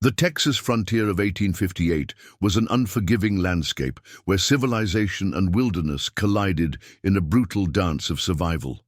The Texas frontier of 1858 was an unforgiving landscape where civilization and wilderness collided in a brutal dance of survival.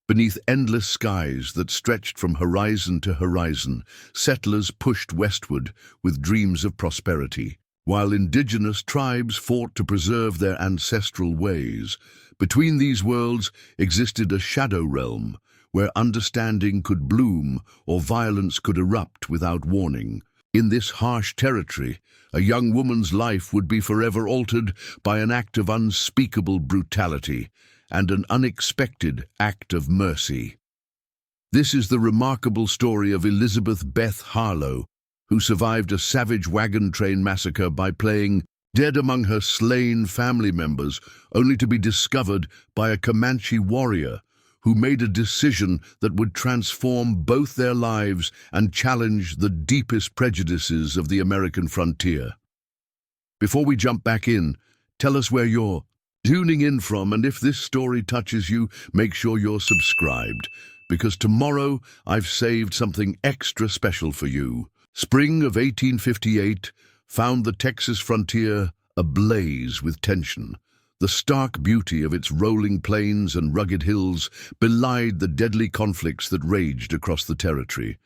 Beneath endless skies that stretched from horizon to horizon, settlers pushed westward with dreams of prosperity, while indigenous tribes fought to preserve their ancestral ways. Between these worlds existed a shadow realm, where understanding could bloom or violence could erupt without warning. In this harsh territory, a young woman's life would be forever altered by an act of unspeakable brutality and an unexpected act of mercy. This is the remarkable story of Elizabeth Beth Harlow, who survived a savage wagon train massacre by playing dead among her slain family members, only to be discovered by a Comanche warrior who made a decision that would transform both their lives and challenge the deepest prejudices of the American frontier. Before we jump back in, tell us where you're tuning in from, and if this story touches you, make sure you're subscribed, because tomorrow I've saved something extra special for you. Spring of 1858 found the Texas frontier ablaze with tension. The stark beauty of its rolling plains and rugged hills belied the deadly conflicts that raged across the territory.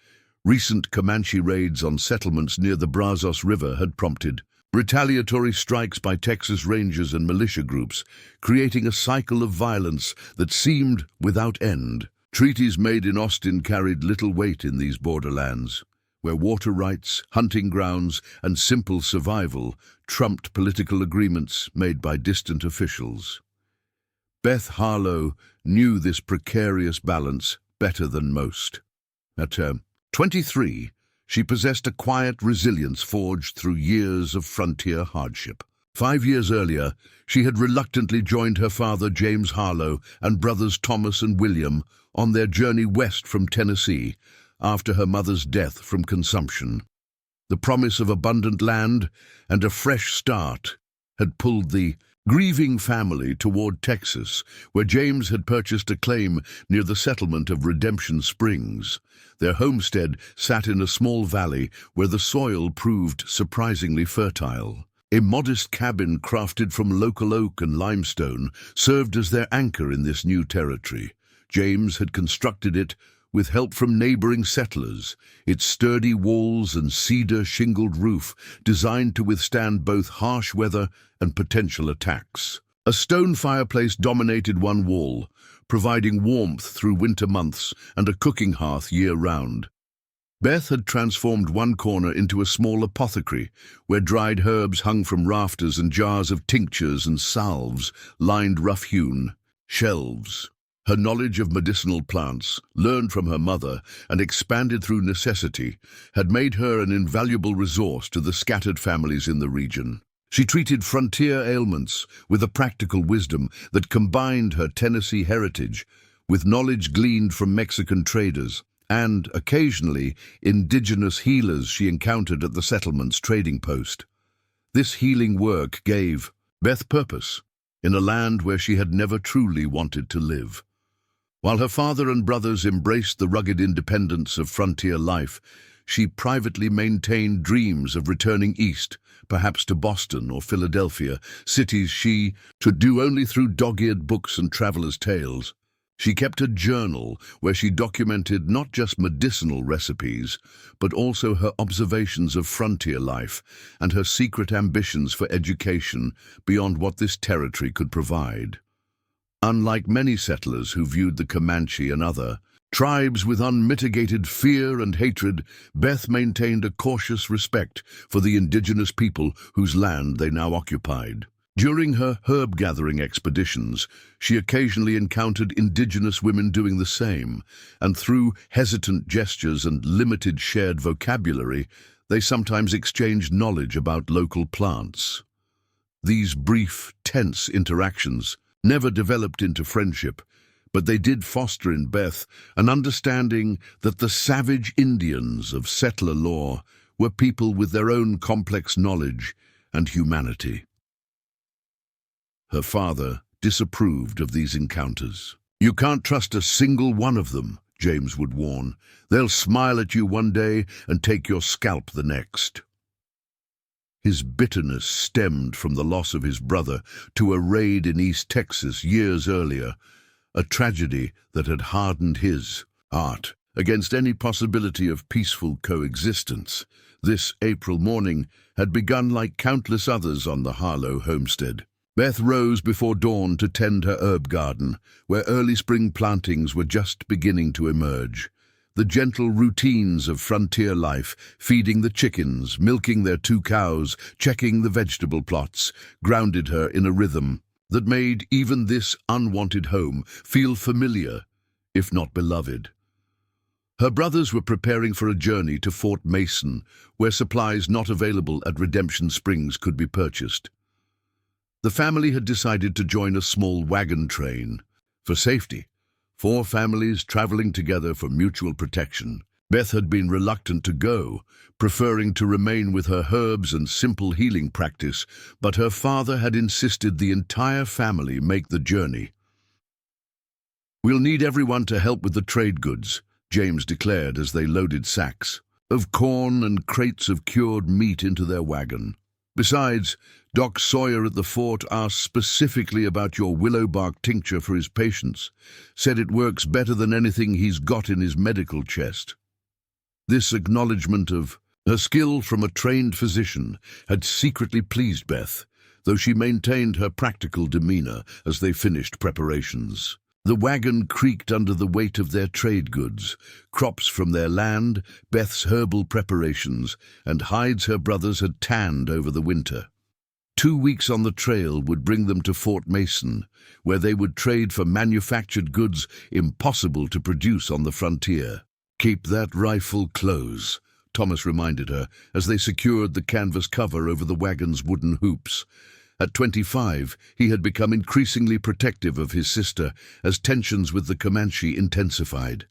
Recent Comanche raids on settlements near the Brazos River had prompted retaliatory strikes by Texas Rangers and militia groups, creating a cycle of violence that seemed without end. Treaties made in Austin carried little weight in these borderlands, where water rights, hunting grounds, and simple survival trumped political agreements made by distant officials. Beth Harlow knew this precarious balance better than most. At 23, she possessed a quiet resilience forged through years of frontier hardship. 5 years earlier, she had reluctantly joined her father James Harlow and brothers Thomas and William on their journey west from Tennessee, after her mother's death from consumption. The promise of abundant land and a fresh start had pulled the grieving family toward Texas, where James had purchased a claim near the settlement of Redemption Springs. Their homestead sat in a small valley where the soil proved surprisingly fertile. A modest cabin crafted from local oak and limestone served as their anchor in this new territory. James had constructed it with help from neighboring settlers, its sturdy walls and cedar-shingled roof designed to withstand both harsh weather and potential attacks. A stone fireplace dominated one wall, providing warmth through winter months and a cooking hearth year-round. Beth had transformed one corner into a small apothecary, where dried herbs hung from rafters and jars of tinctures and salves lined rough-hewn shelves. Her knowledge of medicinal plants, learned from her mother and expanded through necessity, had made her an invaluable resource to the scattered families in the region. She treated frontier ailments with a practical wisdom that combined her Tennessee heritage with knowledge gleaned from Mexican traders and, occasionally, indigenous healers she encountered at the settlement's trading post. This healing work gave Beth purpose in a land where she had never truly wanted to live. While her father and brothers embraced the rugged independence of frontier life, she privately maintained dreams of returning east, perhaps to Boston or Philadelphia, cities she could do only through dog-eared books and travelers' tales. She kept a journal where she documented not just medicinal recipes, but also her observations of frontier life and her secret ambitions for education beyond what this territory could provide. Unlike many settlers who viewed the Comanche and other tribes with unmitigated fear and hatred, Beth maintained a cautious respect for the indigenous people whose land they now occupied. During her herb-gathering expeditions, she occasionally encountered indigenous women doing the same, and through hesitant gestures and limited shared vocabulary, they sometimes exchanged knowledge about local plants. These brief, tense interactions never developed into friendship, but they did foster in Beth an understanding that the savage Indians of settler lore were people with their own complex knowledge and humanity. Her father disapproved of these encounters. "You can't trust a single one of them," James would warn. "They'll smile at you one day and take your scalp the next." His bitterness stemmed from the loss of his brother to a raid in East Texas years earlier, a tragedy that had hardened his heart against any possibility of peaceful coexistence. This April morning had begun like countless others on the Harlow homestead. Beth rose before dawn to tend her herb garden, where early spring plantings were just beginning to emerge. The gentle routines of frontier life, feeding the chickens, milking their 2 cows, checking the vegetable plots, grounded her in a rhythm that made even this unwanted home feel familiar, if not beloved. Her brothers were preparing for a journey to Fort Mason, where supplies not available at Redemption Springs could be purchased. The family had decided to join a small wagon train for safety. 4 families traveling together for mutual protection. Beth had been reluctant to go, preferring to remain with her herbs and simple healing practice, but her father had insisted the entire family make the journey. "We'll need everyone to help with the trade goods," James declared as they loaded sacks of corn and crates of cured meat into their wagon. "Besides, Doc Sawyer at the fort asked specifically about your willow bark tincture for his patients, said it works better than anything he's got in his medical chest." This acknowledgement of her skill from a trained physician had secretly pleased Beth, though she maintained her practical demeanor as they finished preparations. The wagon creaked under the weight of their trade goods, crops from their land, Beth's herbal preparations, and hides her brothers had tanned over the winter. 2 weeks on the trail would bring them to Fort Mason, where they would trade for manufactured goods impossible to produce on the frontier. "Keep that rifle close," Thomas reminded her as they secured the canvas cover over the wagon's wooden hoops. At 25, he had become increasingly protective of his sister as tensions with the Comanche intensified.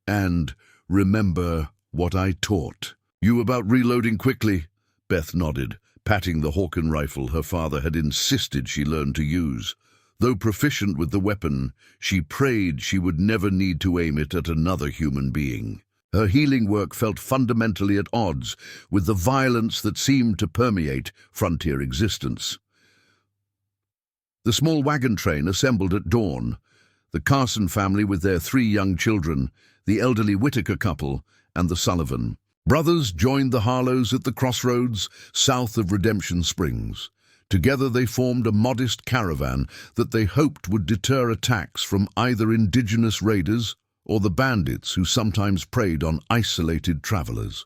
"And remember what I taught you about reloading quickly?" Beth nodded, patting the Hawken rifle her father had insisted she learn to use. Though proficient with the weapon, she prayed she would never need to aim it at another human being. Her healing work felt fundamentally at odds with the violence that seemed to permeate frontier existence. The small wagon train assembled at dawn. The Carson family with their 3 young children, the elderly Whitaker couple, and the Sullivan brothers joined the Harlows at the crossroads south of Redemption Springs. Together they formed a modest caravan that they hoped would deter attacks from either indigenous raiders or the bandits who sometimes preyed on isolated travelers.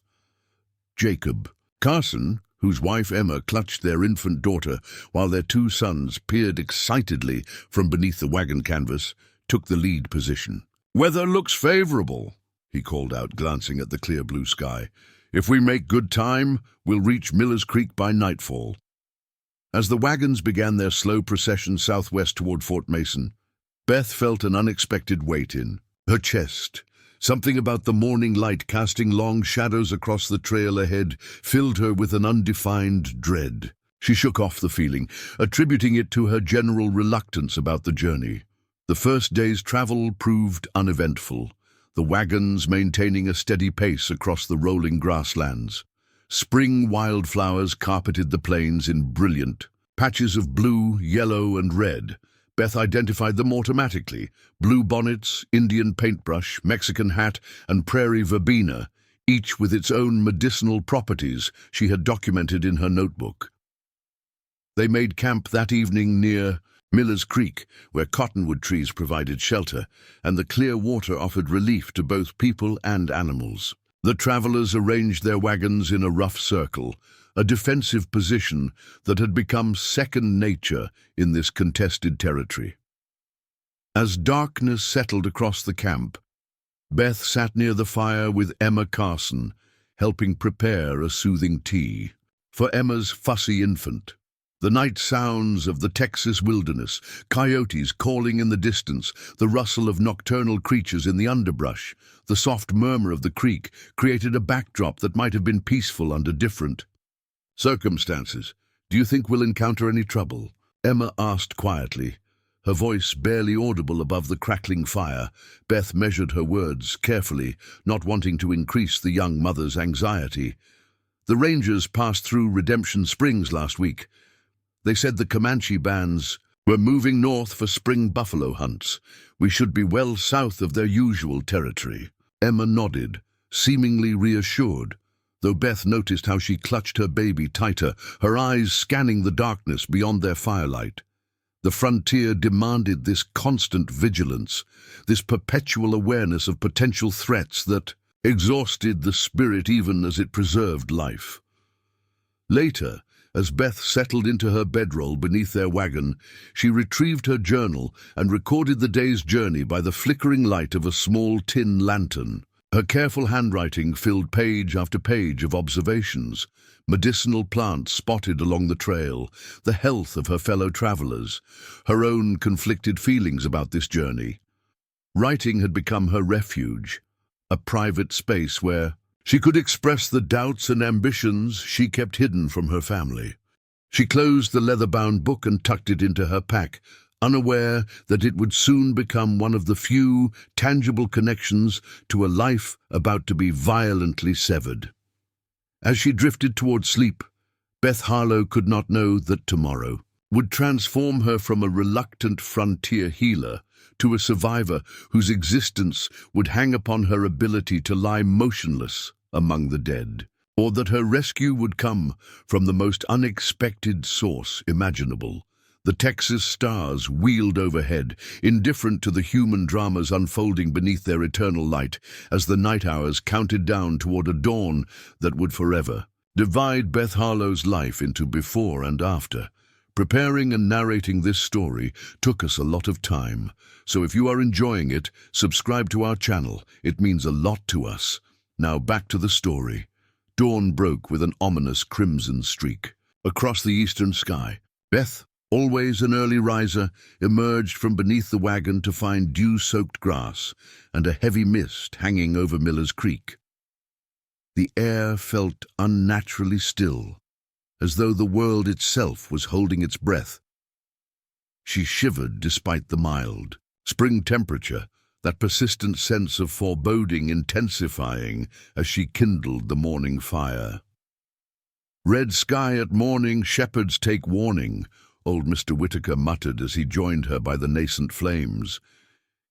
Jacob Carson, whose wife Emma clutched their infant daughter while their 2 sons peered excitedly from beneath the wagon canvas, took the lead position. "Weather looks favorable," he called out, glancing at the clear blue sky. "If we make good time, we'll reach Miller's Creek by nightfall." As the wagons began their slow procession southwest toward Fort Mason, Beth felt an unexpected weight in her chest. Something about the morning light casting long shadows across the trail ahead filled her with an undefined dread. She shook off the feeling, attributing it to her general reluctance about the journey. The first day's travel proved uneventful, the wagons maintaining a steady pace across the rolling grasslands. Spring wildflowers carpeted the plains in brilliant patches of blue, yellow, and red. Beth identified them automatically: blue bonnets, Indian paintbrush, Mexican hat, and prairie verbena, each with its own medicinal properties she had documented in her notebook. They made camp that evening near Miller's Creek, where cottonwood trees provided shelter, and the clear water offered relief to both people and animals. The travelers arranged their wagons in a rough circle, a defensive position that had become second nature in this contested territory. As darkness settled across the camp, Beth sat near the fire with Emma Carson, helping prepare a soothing tea for Emma's fussy infant. The night sounds of the Texas wilderness, coyotes calling in the distance, the rustle of nocturnal creatures in the underbrush, the soft murmur of the creek created a backdrop that might have been peaceful under different circumstances. "Do you think we'll encounter any trouble?" Emma asked quietly, her voice barely audible above the crackling fire. Beth measured her words carefully, not wanting to increase the young mother's anxiety. "The Rangers passed through Redemption Springs last week. They said the Comanche bands were moving north for spring buffalo hunts. We should be well south of their usual territory." Emma nodded, seemingly reassured, though Beth noticed how she clutched her baby tighter, her eyes scanning the darkness beyond their firelight. The frontier demanded this constant vigilance, this perpetual awareness of potential threats that exhausted the spirit even as it preserved life. Later, as Beth settled into her bedroll beneath their wagon, she retrieved her journal and recorded the day's journey by the flickering light of a small tin lantern. Her careful handwriting filled page after page of observations, medicinal plants spotted along the trail, the health of her fellow travelers, her own conflicted feelings about this journey. Writing had become her refuge, a private space where she could express the doubts and ambitions she kept hidden from her family. She closed the leather-bound book and tucked it into her pack, unaware that it would soon become one of the few tangible connections to a life about to be violently severed. As she drifted toward sleep, Beth Harlow could not know that tomorrow would transform her from a reluctant frontier healer to a survivor whose existence would hang upon her ability to lie motionless among the dead, or that her rescue would come from the most unexpected source imaginable. The Texas stars wheeled overhead, indifferent to the human dramas unfolding beneath their eternal light, as the night hours counted down toward a dawn that would forever divide Beth Harlow's life into before and after. Preparing and narrating this story took us a lot of time, so if you are enjoying it, subscribe to our channel. It means a lot to us. Now back to the story. Dawn broke with an ominous crimson streak. Across the eastern sky, Beth, always an early riser, emerged from beneath the wagon to find dew-soaked grass and a heavy mist hanging over Miller's Creek. The air felt unnaturally still, as though the world itself was holding its breath. She shivered despite the mild spring temperature, that persistent sense of foreboding intensifying as she kindled the morning fire. "Red sky at morning, shepherds take warning," old Mr. Whitaker muttered as he joined her by the nascent flames.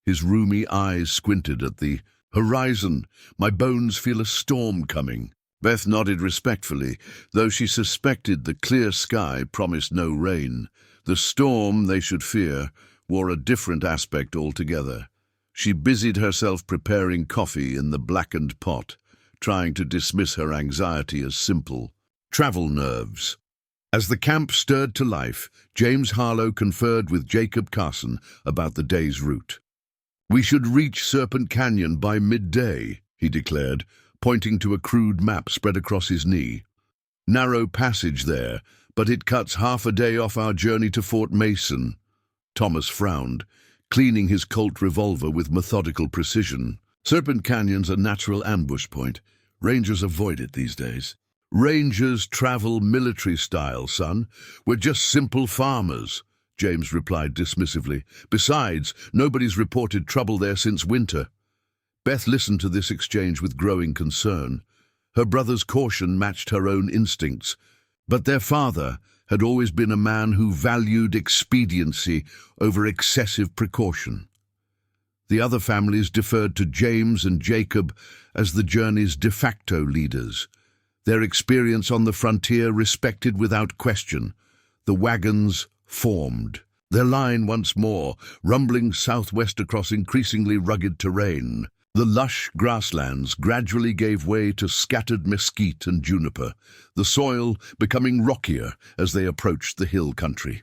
His rheumy eyes squinted at the horizon. "My bones feel a storm coming." Beth nodded respectfully, though she suspected the clear sky promised no rain. The storm they should fear wore a different aspect altogether. She busied herself preparing coffee in the blackened pot, trying to dismiss her anxiety as simple travel nerves. As the camp stirred to life, James Harlow conferred with Jacob Carson about the day's route. "We should reach Serpent Canyon by midday," he declared, pointing to a crude map spread across his knee. "Narrow passage there, but it cuts half a day off our journey to Fort Mason." Thomas frowned, cleaning his Colt revolver with methodical precision. "Serpent Canyon's a natural ambush point. Rangers avoid it these days." "Rangers travel military style, son. We're just simple farmers," James replied dismissively. "Besides, nobody's reported trouble there since winter." Beth listened to this exchange with growing concern. Her brother's caution matched her own instincts, but their father had always been a man who valued expediency over excessive precaution. The other families deferred to James and Jacob as the journey's de facto leaders. Their experience on the frontier respected without question. The wagons formed, their line once more, rumbling southwest across increasingly rugged terrain. The lush grasslands gradually gave way to scattered mesquite and juniper, the soil becoming rockier as they approached the hill country.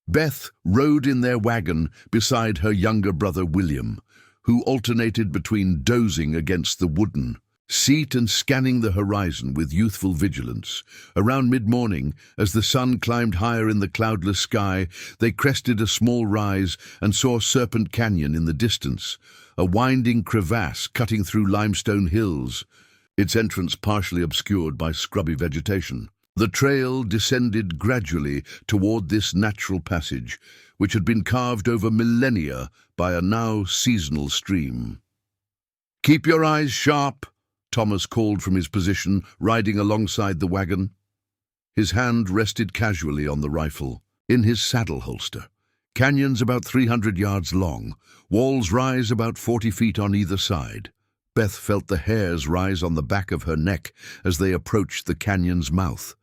Beth rode in their wagon beside her younger brother William, who alternated between dozing against the wooden seat and scanning the horizon with youthful vigilance. Around mid-morning, as the sun climbed higher in the cloudless sky, they crested a small rise and saw Serpent Canyon in the distance, a winding crevasse cutting through limestone hills, its entrance partially obscured by scrubby vegetation. The trail descended gradually toward this natural passage, which had been carved over millennia by a now seasonal stream. "Keep your eyes sharp," Thomas called from his position, riding alongside the wagon. His hand rested casually on the rifle, in his saddle holster. Canyons about 300 yards long, walls rise about 40 feet on either side. Beth felt the hairs rise on the back of her neck as they approached the canyon's mouth.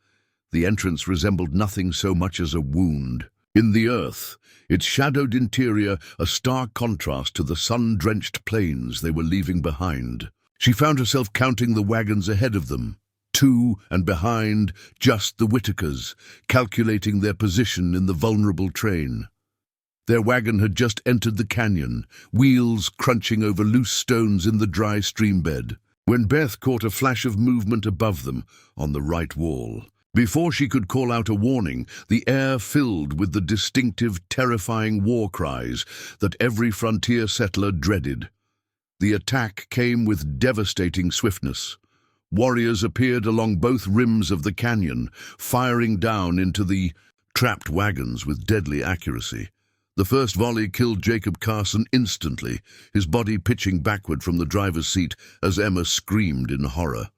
The entrance resembled nothing so much as a wound in the earth, its shadowed interior a stark contrast to the sun-drenched plains they were leaving behind. She found herself counting the wagons ahead of them. 2, and behind, just the Whitakers, calculating their position in the vulnerable train. Their wagon had just entered the canyon, wheels crunching over loose stones in the dry stream bed, when Beth caught a flash of movement above them on the right wall. Before she could call out a warning, the air filled with the distinctive, terrifying war cries that every frontier settler dreaded. The attack came with devastating swiftness. Warriors appeared along both rims of the canyon, firing down into the trapped wagons with deadly accuracy. The first volley killed Jacob Carson instantly, his body pitching backward from the driver's seat as Emma screamed in horror.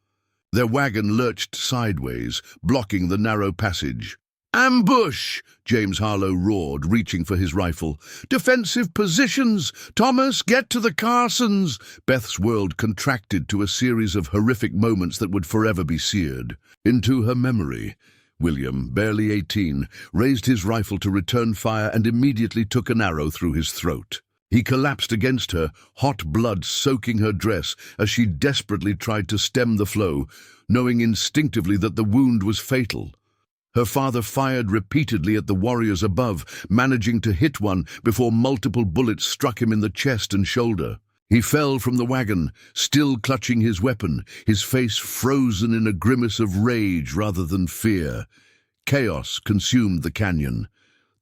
Their wagon lurched sideways, blocking the narrow passage. "Ambush!" James Harlow roared, reaching for his rifle. "Defensive positions! Thomas, get to the Carsons!" Beth's world contracted to a series of horrific moments that would forever be seared into her memory. William, barely 18, raised his rifle to return fire and immediately took an arrow through his throat. He collapsed against her, hot blood soaking her dress as she desperately tried to stem the flow, knowing instinctively that the wound was fatal. Her father fired repeatedly at the warriors above, managing to hit one before multiple bullets struck him in the chest and shoulder. He fell from the wagon, still clutching his weapon, his face frozen in a grimace of rage rather than fear. Chaos consumed the canyon.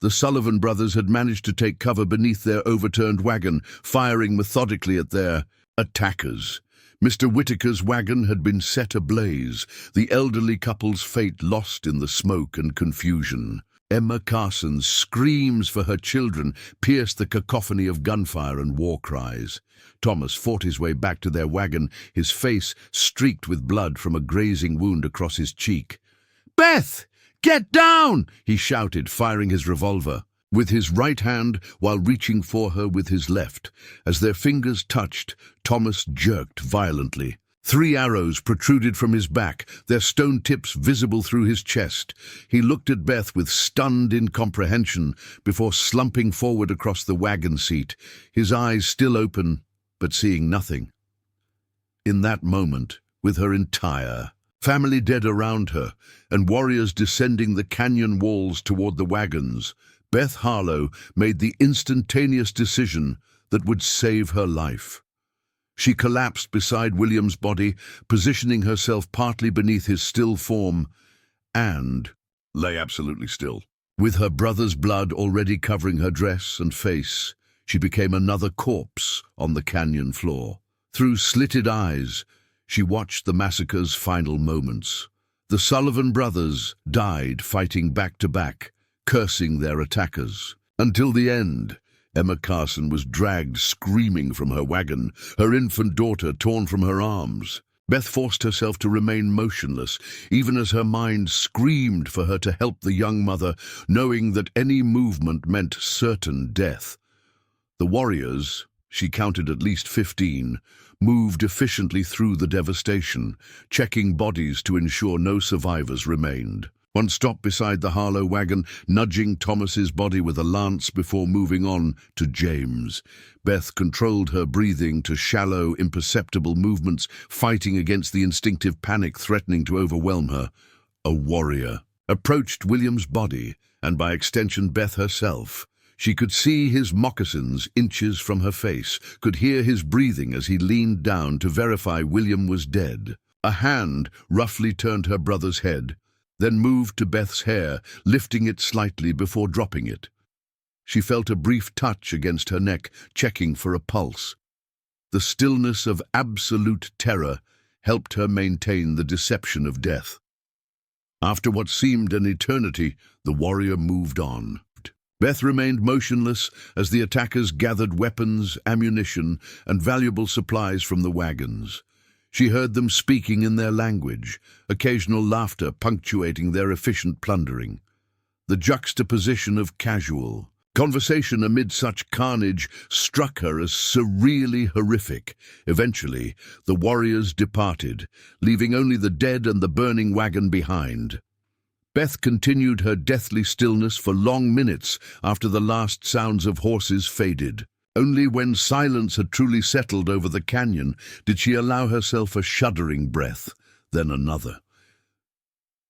The Sullivan brothers had managed to take cover beneath their overturned wagon, firing methodically at their attackers. Mr. Whitaker's wagon had been set ablaze, the elderly couple's fate lost in the smoke and confusion. Emma Carson's screams for her children pierced the cacophony of gunfire and war cries. Thomas fought his way back to their wagon, his face streaked with blood from a grazing wound across his cheek. "Beth, get down!" he shouted, firing his revolver with his right hand while reaching for her with his left. As their fingers touched, Thomas jerked violently. 3 arrows protruded from his back, their stone tips visible through his chest. He looked at Beth with stunned incomprehension before slumping forward across the wagon seat, his eyes still open, but seeing nothing. In that moment, with her entire family dead around her and warriors descending the canyon walls toward the wagons, Beth Harlow made the instantaneous decision that would save her life. She collapsed beside William's body, positioning herself partly beneath his still form, and lay absolutely still. With her brother's blood already covering her dress and face, she became another corpse on the canyon floor. Through slitted eyes, she watched the massacre's final moments. The Sullivan brothers died fighting back to back, cursing their attackers. Until the end, Emma Carson was dragged screaming from her wagon, her infant daughter torn from her arms. Beth forced herself to remain motionless, even as her mind screamed for her to help the young mother, knowing that any movement meant certain death. The warriors, she counted at least 15, moved efficiently through the devastation, checking bodies to ensure no survivors remained. One stopped beside the Harlow wagon, nudging Thomas's body with a lance before moving on to James. Beth controlled her breathing to shallow, imperceptible movements, fighting against the instinctive panic threatening to overwhelm her. A warrior approached William's body, and by extension Beth herself. She could see his moccasins inches from her face, could hear his breathing as he leaned down to verify William was dead. A hand roughly turned her brother's head, then moved to Beth's hair, lifting it slightly before dropping it. She felt a brief touch against her neck, checking for a pulse. The stillness of absolute terror helped her maintain the deception of death. After what seemed an eternity, the warrior moved on. Beth remained motionless as the attackers gathered weapons, ammunition, and valuable supplies from the wagons. She heard them speaking in their language, occasional laughter punctuating their efficient plundering. The juxtaposition of casual conversation amid such carnage struck her as surreally horrific. Eventually, the warriors departed, leaving only the dead and the burning wagon behind. Beth continued her deathly stillness for long minutes after the last sounds of horses faded. Only when silence had truly settled over the canyon did she allow herself a shuddering breath, then another.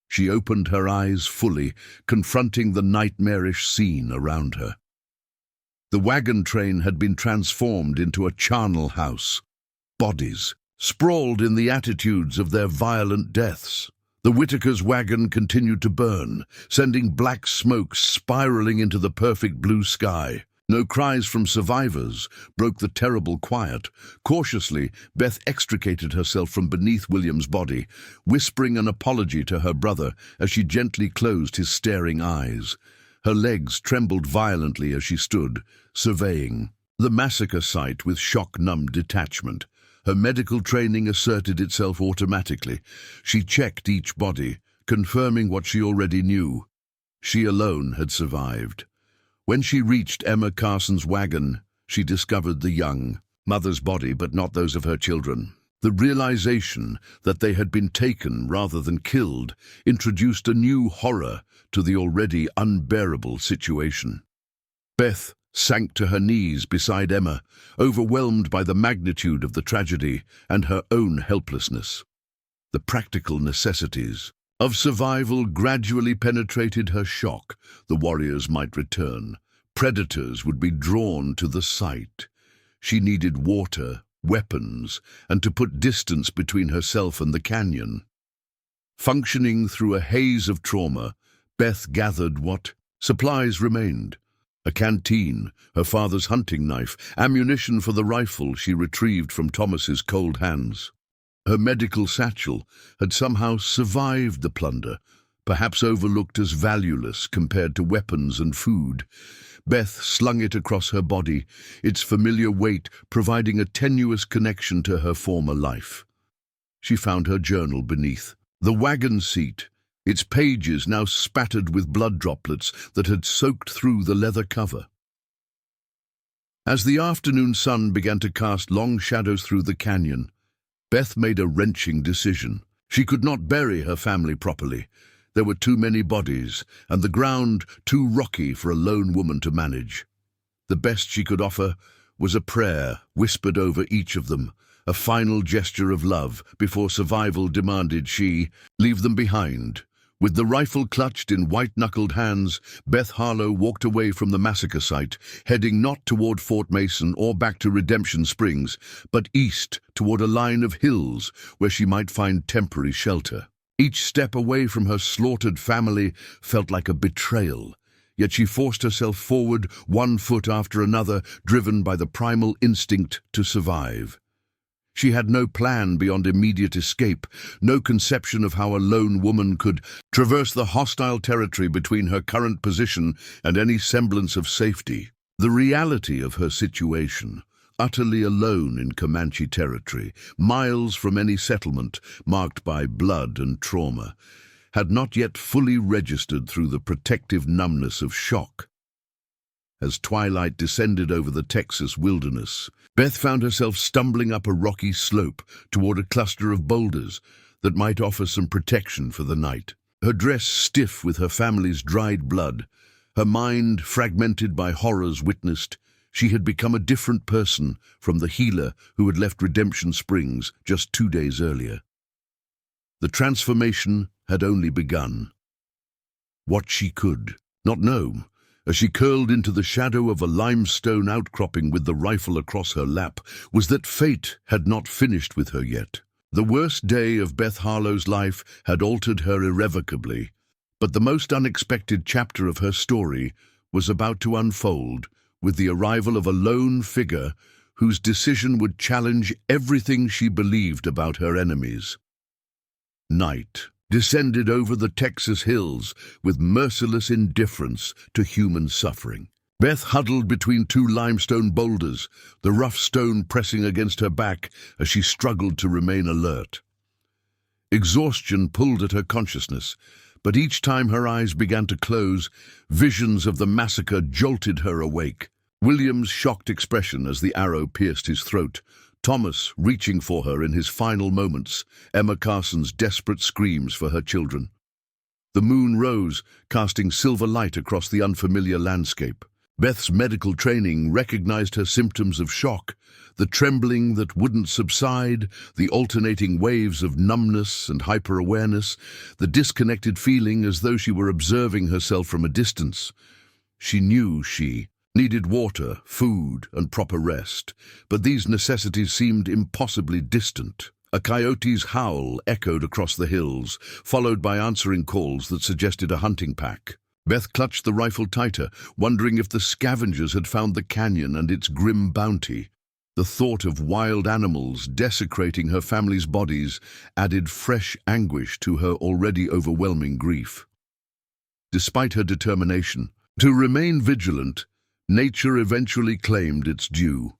She opened her eyes fully, confronting the nightmarish scene around her. The wagon train had been transformed into a charnel house. Bodies sprawled in the attitudes of their violent deaths. The Whitaker's wagon continued to burn, sending black smoke spiraling into the perfect blue sky. No cries from survivors broke the terrible quiet. Cautiously, Beth extricated herself from beneath William's body, whispering an apology to her brother as she gently closed his staring eyes. Her legs trembled violently as she stood, surveying the massacre site with shock-numbed detachment. Her medical training asserted itself automatically. She checked each body, confirming what she already knew. She alone had survived. When she reached Emma Carson's wagon, she discovered the young mother's body, but not those of her children. The realization that they had been taken rather than killed introduced a new horror to the already unbearable situation. Beth sank to her knees beside Emma, overwhelmed by the magnitude of the tragedy and her own helplessness. The practical necessities of survival gradually penetrated her shock. The warriors might return. Predators would be drawn to the site. She needed water, weapons, and to put distance between herself and the canyon. Functioning through a haze of trauma, Beth gathered what supplies remained. A canteen, her father's hunting knife, ammunition for the rifle she retrieved from Thomas's cold hands. Her medical satchel had somehow survived the plunder, perhaps overlooked as valueless compared to weapons and food. Beth slung it across her body, its familiar weight providing a tenuous connection to her former life. She found her journal beneath the wagon seat, its pages now spattered with blood droplets that had soaked through the leather cover. As the afternoon sun began to cast long shadows through the canyon, Beth made a wrenching decision. She could not bury her family properly. There were too many bodies, and the ground too rocky for a lone woman to manage. The best she could offer was a prayer whispered over each of them, a final gesture of love before survival demanded she leave them behind. With the rifle clutched in white-knuckled hands, Beth Harlow walked away from the massacre site, heading not toward Fort Mason or back to Redemption Springs, but east toward a line of hills where she might find temporary shelter. Each step away from her slaughtered family felt like a betrayal, yet she forced herself forward, one foot after another, driven by the primal instinct to survive. She had no plan beyond immediate escape, no conception of how a lone woman could traverse the hostile territory between her current position and any semblance of safety. The reality of her situation, utterly alone in Comanche territory, miles from any settlement marked by blood and trauma, had not yet fully registered through the protective numbness of shock. As twilight descended over the Texas wilderness, Beth found herself stumbling up a rocky slope toward a cluster of boulders that might offer some protection for the night. Her dress stiff with her family's dried blood, her mind fragmented by horrors witnessed, she had become a different person from the healer who had left Redemption Springs just 2 days earlier. The transformation had only begun. What she could not know, as she curled into the shadow of a limestone outcropping with the rifle across her lap, was that fate had not finished with her yet. The worst day of Beth Harlow's life had altered her irrevocably, but the most unexpected chapter of her story was about to unfold with the arrival of a lone figure whose decision would challenge everything she believed about her enemies. Night descended over the Texas hills with merciless indifference to human suffering. Beth huddled between two limestone boulders, the rough stone pressing against her back as she struggled to remain alert. Exhaustion pulled at her consciousness, but each time her eyes began to close, visions of the massacre jolted her awake. William's shocked expression as the arrow pierced his throat, Thomas reaching for her in his final moments, Emma Carson's desperate screams for her children. The moon rose, casting silver light across the unfamiliar landscape. Beth's medical training recognized her symptoms of shock, the trembling that wouldn't subside, the alternating waves of numbness and hyper-awareness, the disconnected feeling as though she were observing herself from a distance. She knew she needed water, food, and proper rest, but these necessities seemed impossibly distant. A coyote's howl echoed across the hills, followed by answering calls that suggested a hunting pack. Beth clutched the rifle tighter, wondering if the scavengers had found the canyon and its grim bounty. The thought of wild animals desecrating her family's bodies added fresh anguish to her already overwhelming grief. Despite her determination to remain vigilant, nature eventually claimed its due.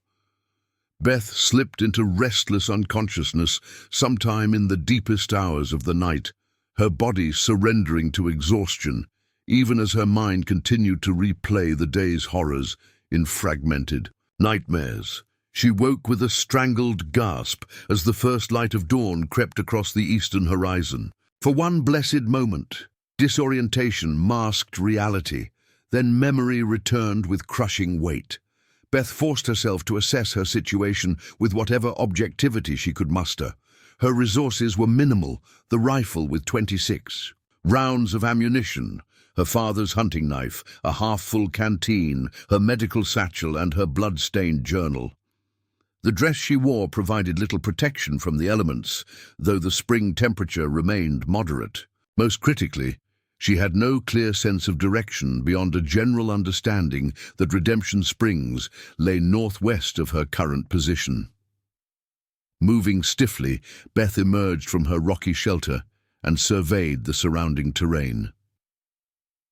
Beth slipped into restless unconsciousness sometime in the deepest hours of the night, her body surrendering to exhaustion, even as her mind continued to replay the day's horrors in fragmented nightmares. She woke with a strangled gasp as the first light of dawn crept across the eastern horizon. For one blessed moment, disorientation masked reality, then memory returned with crushing weight. Beth forced herself to assess her situation with whatever objectivity she could muster. Her resources were minimal: the rifle with 26 rounds of ammunition, her father's hunting knife, a half-full canteen, her medical satchel, and her blood-stained journal. The dress she wore provided little protection from the elements, though the spring temperature remained moderate. Most critically, she had no clear sense of direction beyond a general understanding that Redemption Springs lay northwest of her current position. Moving stiffly, Beth emerged from her rocky shelter and surveyed the surrounding terrain.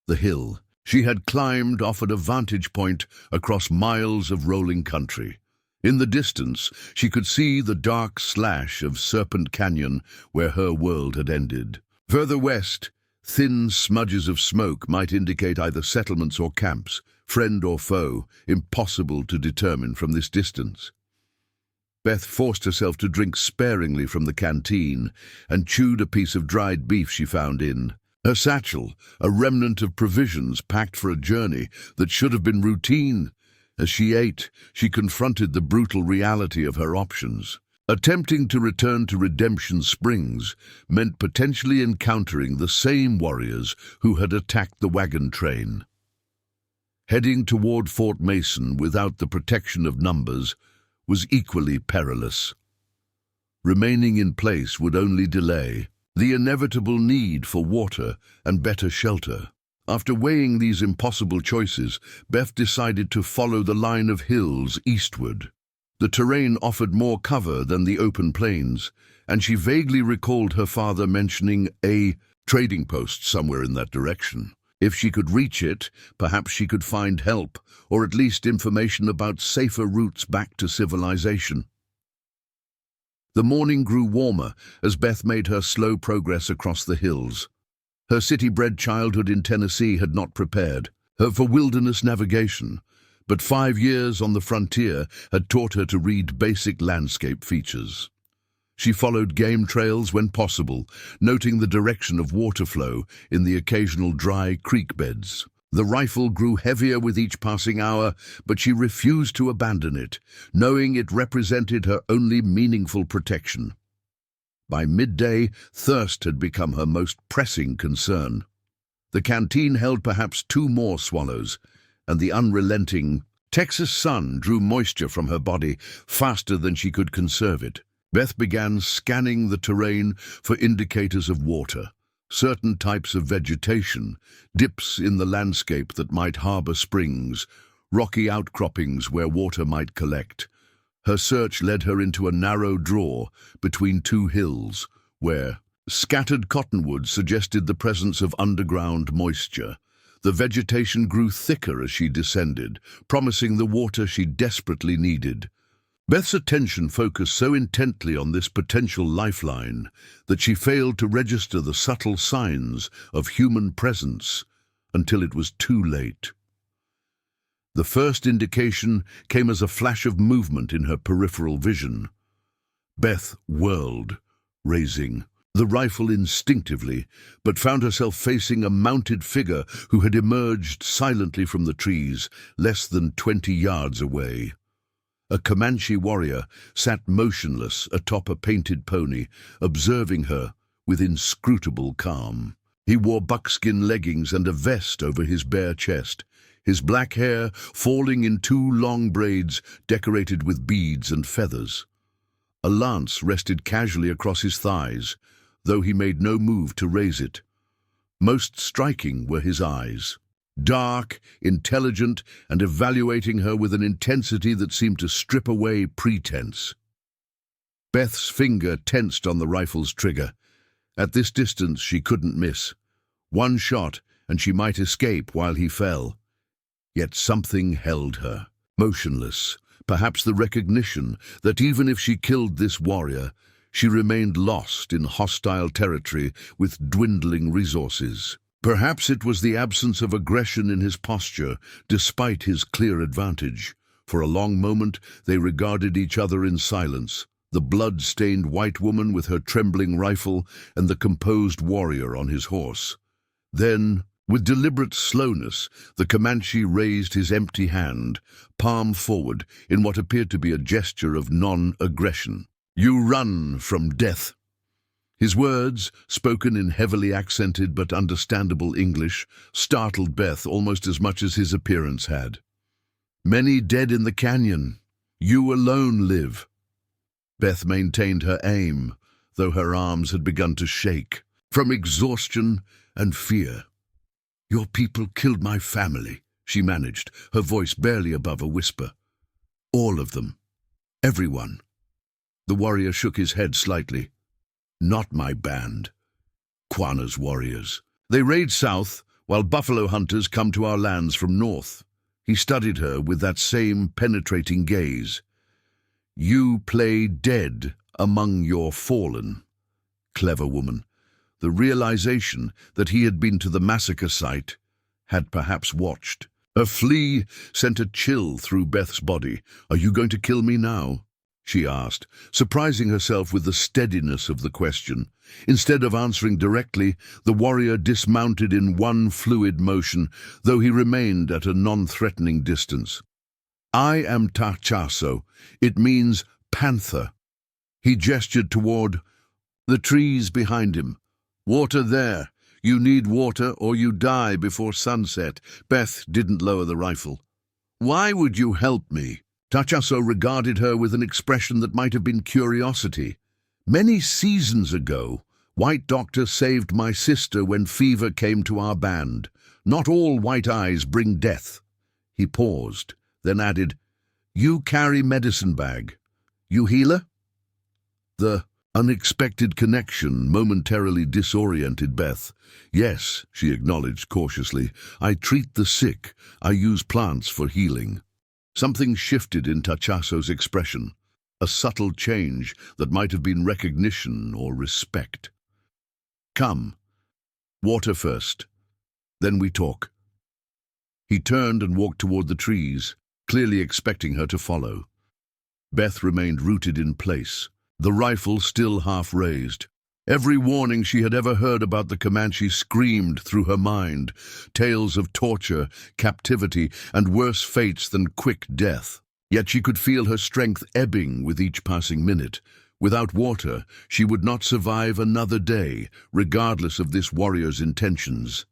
The hill she had climbed offered a vantage point across miles of rolling country. In the distance, she could see the dark slash of Serpent Canyon where her world had ended. Further west, thin smudges of smoke might indicate either settlements or camps, friend or foe, impossible to determine from this distance. Beth forced herself to drink sparingly from the canteen and chewed a piece of dried beef she found in her satchel, a remnant of provisions packed for a journey that should have been routine. As she ate, she confronted the brutal reality of her options. Attempting to return to Redemption Springs meant potentially encountering the same warriors who had attacked the wagon train. Heading toward Fort Mason without the protection of numbers was equally perilous. Remaining in place would only delay the inevitable need for water and better shelter. After weighing these impossible choices, Beth decided to follow the line of hills eastward. The terrain offered more cover than the open plains, and she vaguely recalled her father mentioning a trading post somewhere in that direction. If she could reach it, perhaps she could find help, or at least information about safer routes back to civilization. The morning grew warmer as Beth made her slow progress across the hills. Her city-bred childhood in Tennessee had not prepared her for wilderness navigation, but 5 years on the frontier had taught her to read basic landscape features. She followed game trails when possible, noting the direction of water flow in the occasional dry creek beds. The rifle grew heavier with each passing hour, but she refused to abandon it, knowing it represented her only meaningful protection. By midday, thirst had become her most pressing concern. The canteen held perhaps 2 more swallows, and the unrelenting Texas sun drew moisture from her body faster than she could conserve it. Beth began scanning the terrain for indicators of water, certain types of vegetation, dips in the landscape that might harbor springs, rocky outcroppings where water might collect. Her search led her into a narrow draw between 2 hills, where Scattered cottonwoods suggested the presence of underground moisture. The vegetation grew thicker as she descended, promising the water she desperately needed. Beth's attention focused so intently on this potential lifeline that she failed to register the subtle signs of human presence until it was too late. The first indication came as a flash of movement in her peripheral vision. Beth whirled, raising the rifle instinctively, but found herself facing a mounted figure who had emerged silently from the trees less than 20 yards away. A Comanche warrior sat motionless atop a painted pony, observing her with inscrutable calm. He wore buckskin leggings and a vest over his bare chest, his black hair falling in 2 long braids decorated with beads and feathers. A lance rested casually across his thighs, though he made no move to raise it. Most striking were his eyes. Dark, intelligent, and evaluating her with an intensity that seemed to strip away pretense. Beth's finger tensed on the rifle's trigger. At this distance, she couldn't miss. One shot, and she might escape while he fell. Yet something held her, motionless, perhaps the recognition that even if she killed this warrior, she remained lost in hostile territory with dwindling resources. Perhaps it was the absence of aggression in his posture, despite his clear advantage. For a long moment, they regarded each other in silence, the blood-stained white woman with her trembling rifle and the composed warrior on his horse. Then, with deliberate slowness, the Comanche raised his empty hand, palm forward, in what appeared to be a gesture of non-aggression. "You run from death." His words, spoken in heavily accented but understandable English, startled Beth almost as much as his appearance had. "Many dead in the canyon. You alone live." Beth maintained her aim, though her arms had begun to shake, from exhaustion and fear. "Your people killed my family," she managed, her voice barely above a whisper. "All of them. Everyone." The warrior shook his head slightly. "Not my band. Quanah's warriors. They raid south, while buffalo hunters come to our lands from north." He studied her with that same penetrating gaze. "You play dead among your fallen." Clever woman. The realization that he had been to the massacre site, had perhaps watched. A flea sent a chill through Beth's body. "Are you going to kill me now?" she asked, surprising herself with the steadiness of the question. Instead of answering directly, the warrior dismounted in one fluid motion, though he remained at a non-threatening distance. "I am Tachaso. It means panther." He gestured toward the trees behind him. "Water there. You need water or you die before sunset." Beth didn't lower the rifle. "Why would you help me?" Tachaso regarded her with an expression that might have been curiosity. "Many seasons ago, White Doctor saved my sister when fever came to our band. Not all white eyes bring death." He paused, then added, "You carry medicine bag. You healer?" The unexpected connection momentarily disoriented Beth. "Yes," she acknowledged cautiously. "I treat the sick. I use plants for healing." Something shifted in Tachaso's expression, a subtle change that might have been recognition or respect. "Come. Water first. Then we talk." He turned and walked toward the trees, clearly expecting her to follow. Beth remained rooted in place, the rifle still half raised. Every warning she had ever heard about the Comanche screamed through her mind, tales of torture, captivity, and worse fates than quick death. Yet she could feel her strength ebbing with each passing minute. Without water, she would not survive another day, regardless of this warrior's intentions.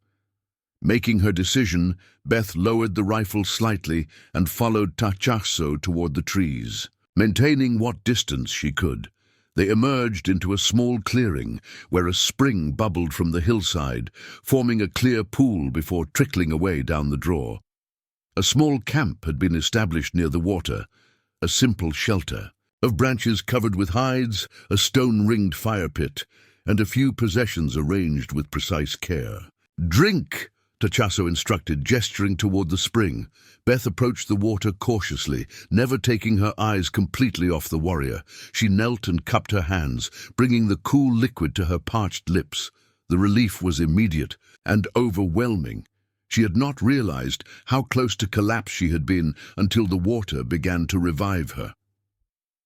Making her decision, Beth lowered the rifle slightly and followed Tachaso toward the trees, maintaining what distance she could. They emerged into a small clearing where a spring bubbled from the hillside, forming a clear pool before trickling away down the draw. A small camp had been established near the water, a simple shelter of branches covered with hides, a stone-ringed fire pit, and a few possessions arranged with precise care. "Drink!" Tachasso instructed, gesturing toward the spring. Beth approached the water cautiously, never taking her eyes completely off the warrior. She knelt and cupped her hands, bringing the cool liquid to her parched lips. The relief was immediate and overwhelming. She had not realized how close to collapse she had been until the water began to revive her.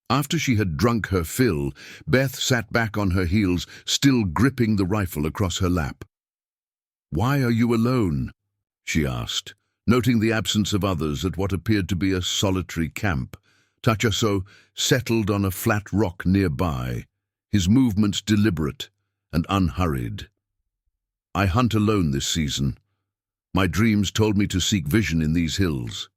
After she had drunk her fill, Beth sat back on her heels, still gripping the rifle across her lap. "Why are you alone?" she asked, noting the absence of others at what appeared to be a solitary camp. Tachasso settled on a flat rock nearby, his movements deliberate and unhurried. "I hunt alone this season. My dreams told me to seek vision in these hills."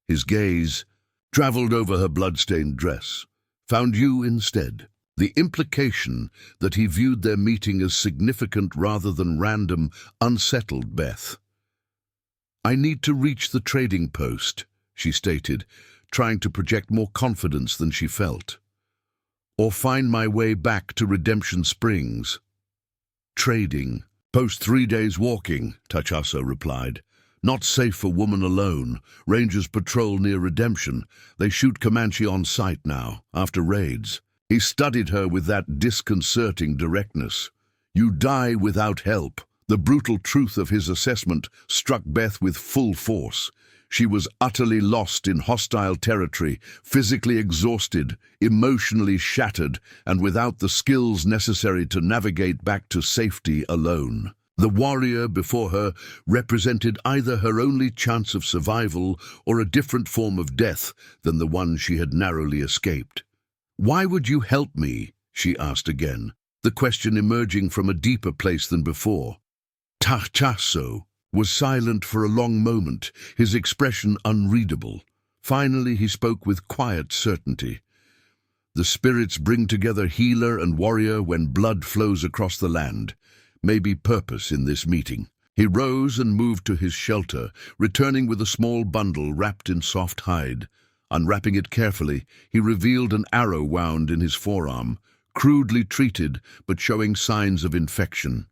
His gaze traveled over her blood-stained dress, found you instead. The implication that he viewed their meeting as significant rather than random unsettled Beth. "I need to reach the trading post," she stated, trying to project more confidence than she felt. "Or find my way back to Redemption Springs." "Trading post 3 days walking," Tachasso replied. "Not safe for woman alone. Rangers patrol near Redemption. They shoot Comanche on sight now, after raids." He studied her with that disconcerting directness. "You die without help." The brutal truth of his assessment struck Beth with full force. She was utterly lost in hostile territory, physically exhausted, emotionally shattered, and without the skills necessary to navigate back to safety alone. The warrior before her represented either her only chance of survival or a different form of death than the one she had narrowly escaped. "Why would you help me?" she asked again, the question emerging from a deeper place than before. Tachasso was silent for a long moment, his expression unreadable. Finally he spoke with quiet certainty. "The spirits bring together healer and warrior when blood flows across the land. May be purpose in this meeting." He rose and moved to his shelter, returning with a small bundle wrapped in soft hide. Unwrapping it carefully, he revealed an arrow wound in his forearm, crudely treated but showing signs of infection.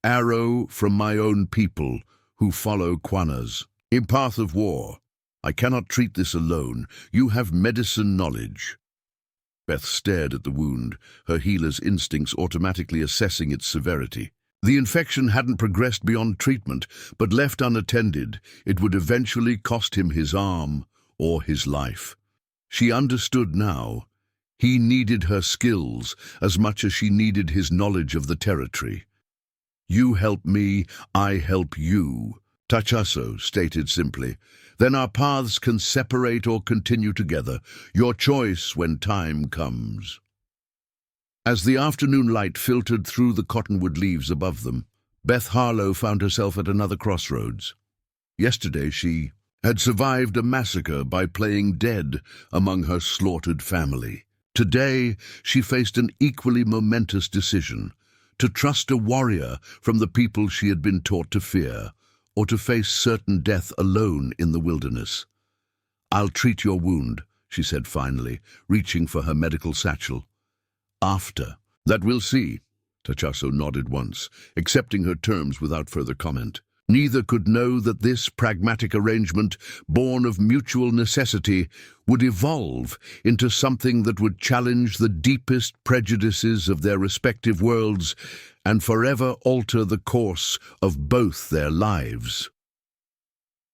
"Arrow from my own people, who follow Quanas. In path of war. I cannot treat this alone. You have medicine knowledge." Beth stared at the wound, her healer's instincts automatically assessing its severity. The infection hadn't progressed beyond treatment, but left unattended, it would eventually cost him his arm or his life. She understood now. He needed her skills as much as she needed his knowledge of the territory. "You help me, I help you," Tachasso stated simply. "Then our paths can separate or continue together. Your choice when time comes." As the afternoon light filtered through the cottonwood leaves above them, Beth Harlow found herself at another crossroads. Yesterday she had survived a massacre by playing dead among her slaughtered family. Today she faced an equally momentous decision: to trust a warrior from the people she had been taught to fear, or to face certain death alone in the wilderness. "I'll treat your wound," she said finally, reaching for her medical satchel. "After. That we'll see." Tachasso nodded once, accepting her terms without further comment. Neither could know that this pragmatic arrangement, born of mutual necessity, would evolve into something that would challenge the deepest prejudices of their respective worlds and forever alter the course of both their lives.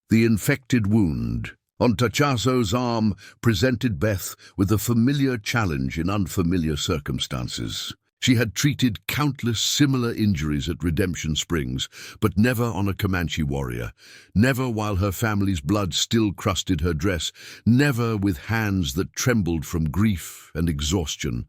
The infected wound on Tachasso's arm presented Beth with a familiar challenge in unfamiliar circumstances. She had treated countless similar injuries at Redemption Springs, but never on a Comanche warrior, never while her family's blood still crusted her dress, never with hands that trembled from grief and exhaustion.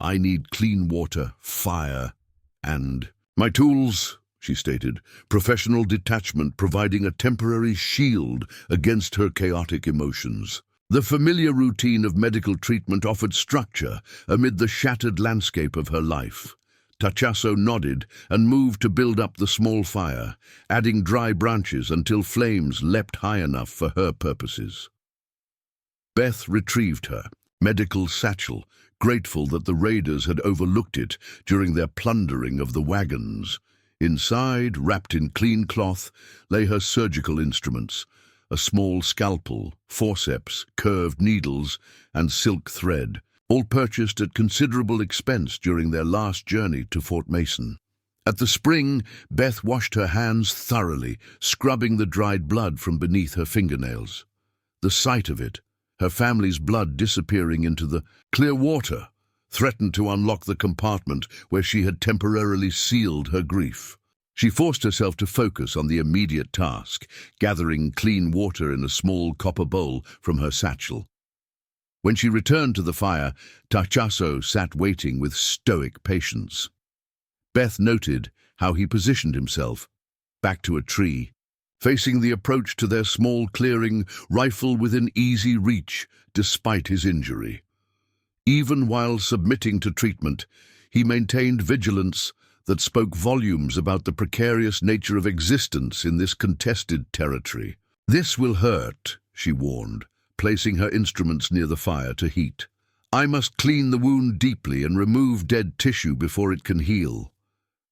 "I need clean water, fire, and my tools," she stated, professional detachment providing a temporary shield against her chaotic emotions. The familiar routine of medical treatment offered structure amid the shattered landscape of her life. Tachasso nodded and moved to build up the small fire, adding dry branches until flames leapt high enough for her purposes. Beth retrieved her medical satchel, grateful that the raiders had overlooked it during their plundering of the wagons. Inside, wrapped in clean cloth, lay her surgical instruments, a small scalpel, forceps, curved needles, and silk thread, all purchased at considerable expense during their last journey to Fort Mason. At the spring, Beth washed her hands thoroughly, scrubbing the dried blood from beneath her fingernails. The sight of it, her family's blood disappearing into the clear water, threatened to unlock the compartment where she had temporarily sealed her grief. She forced herself to focus on the immediate task, gathering clean water in a small copper bowl from her satchel. When she returned to the fire, Tachasso sat waiting with stoic patience. Beth noted how he positioned himself, back to a tree, facing the approach to their small clearing, rifle within easy reach despite his injury. Even while submitting to treatment, he maintained vigilance that spoke volumes about the precarious nature of existence in this contested territory. "This will hurt," she warned, placing her instruments near the fire to heat. "I must clean the wound deeply and remove dead tissue before it can heal."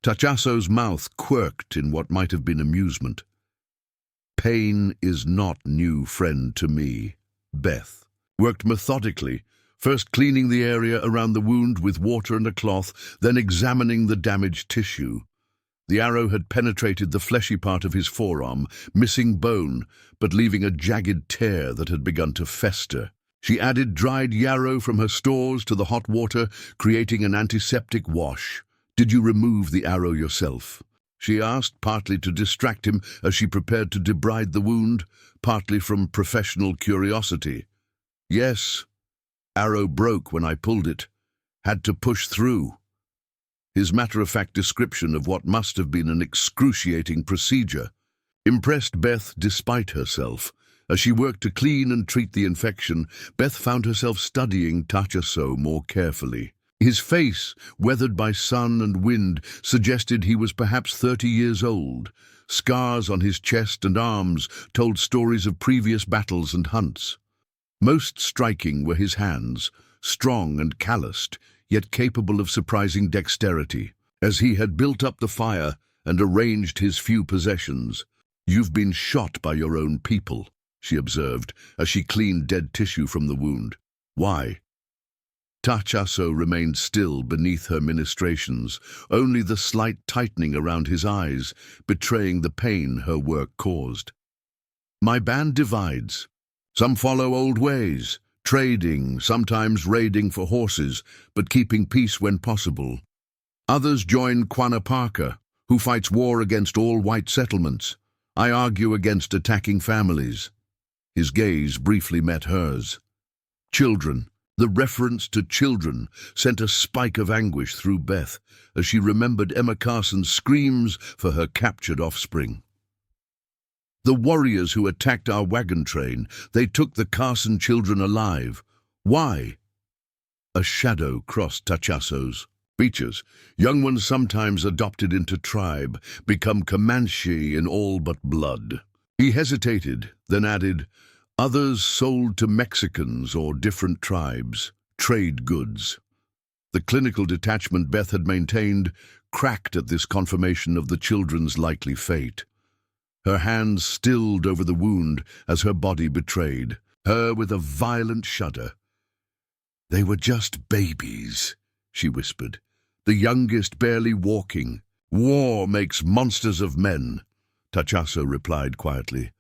Tachasso's mouth quirked in what might have been amusement. "Pain is not new friend to me." Beth worked methodically, first cleaning the area around the wound with water and a cloth, then examining the damaged tissue. The arrow had penetrated the fleshy part of his forearm, missing bone, but leaving a jagged tear that had begun to fester. She added dried yarrow from her stores to the hot water, creating an antiseptic wash. "Did you remove the arrow yourself?" she asked, partly to distract him as she prepared to debride the wound, partly from professional curiosity. "Yes. Arrow broke when I pulled it. Had to push through." His matter-of-fact description of what must have been an excruciating procedure impressed Beth despite herself. As she worked to clean and treat the infection, Beth found herself studying Tachasso more carefully. His face, weathered by sun and wind, suggested he was perhaps 30 years old. Scars on his chest and arms told stories of previous battles and hunts. Most striking were his hands, strong and calloused, yet capable of surprising dexterity. As he had built up the fire and arranged his few possessions, "You've been shot by your own people," she observed, as she cleaned dead tissue from the wound. "Why?" Tachasso remained still beneath her ministrations, only the slight tightening around his eyes betraying the pain her work caused. "My band divides. Some follow old ways, trading, sometimes raiding for horses, but keeping peace when possible. Others join Quanapaka, who fights war against all white settlements. I argue against attacking families." His gaze briefly met hers. "Children." The reference to children sent a spike of anguish through Beth as she remembered Emma Carson's screams for her captured offspring. "The warriors who attacked our wagon train, they took the Carson children alive. Why?" A shadow crossed Tachasso's features. "Young ones sometimes adopted into tribe, become Comanche in all but blood." He hesitated, then added, "Others sold to Mexicans or different tribes, trade goods." The clinical detachment Beth had maintained cracked at this confirmation of the children's likely fate. Her hands stilled over the wound as her body betrayed her with a violent shudder. "They were just babies," she whispered, "the youngest barely walking. War makes monsters of men," Tachasso replied quietly.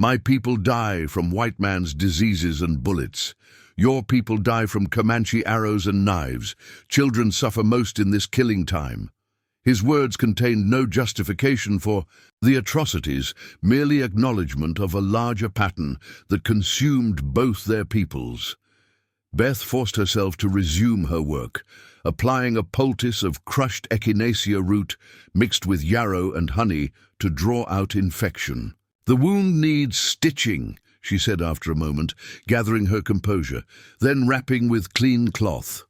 "My people die from white man's diseases and bullets. Your people die from Comanche arrows and knives. Children suffer most in this killing time." His words contained no justification for the atrocities, merely acknowledgement of a larger pattern that consumed both their peoples. Beth forced herself to resume her work, applying a poultice of crushed echinacea root mixed with yarrow and honey to draw out infection. "The wound needs stitching," she said after a moment, gathering her composure, then wrapping with clean cloth.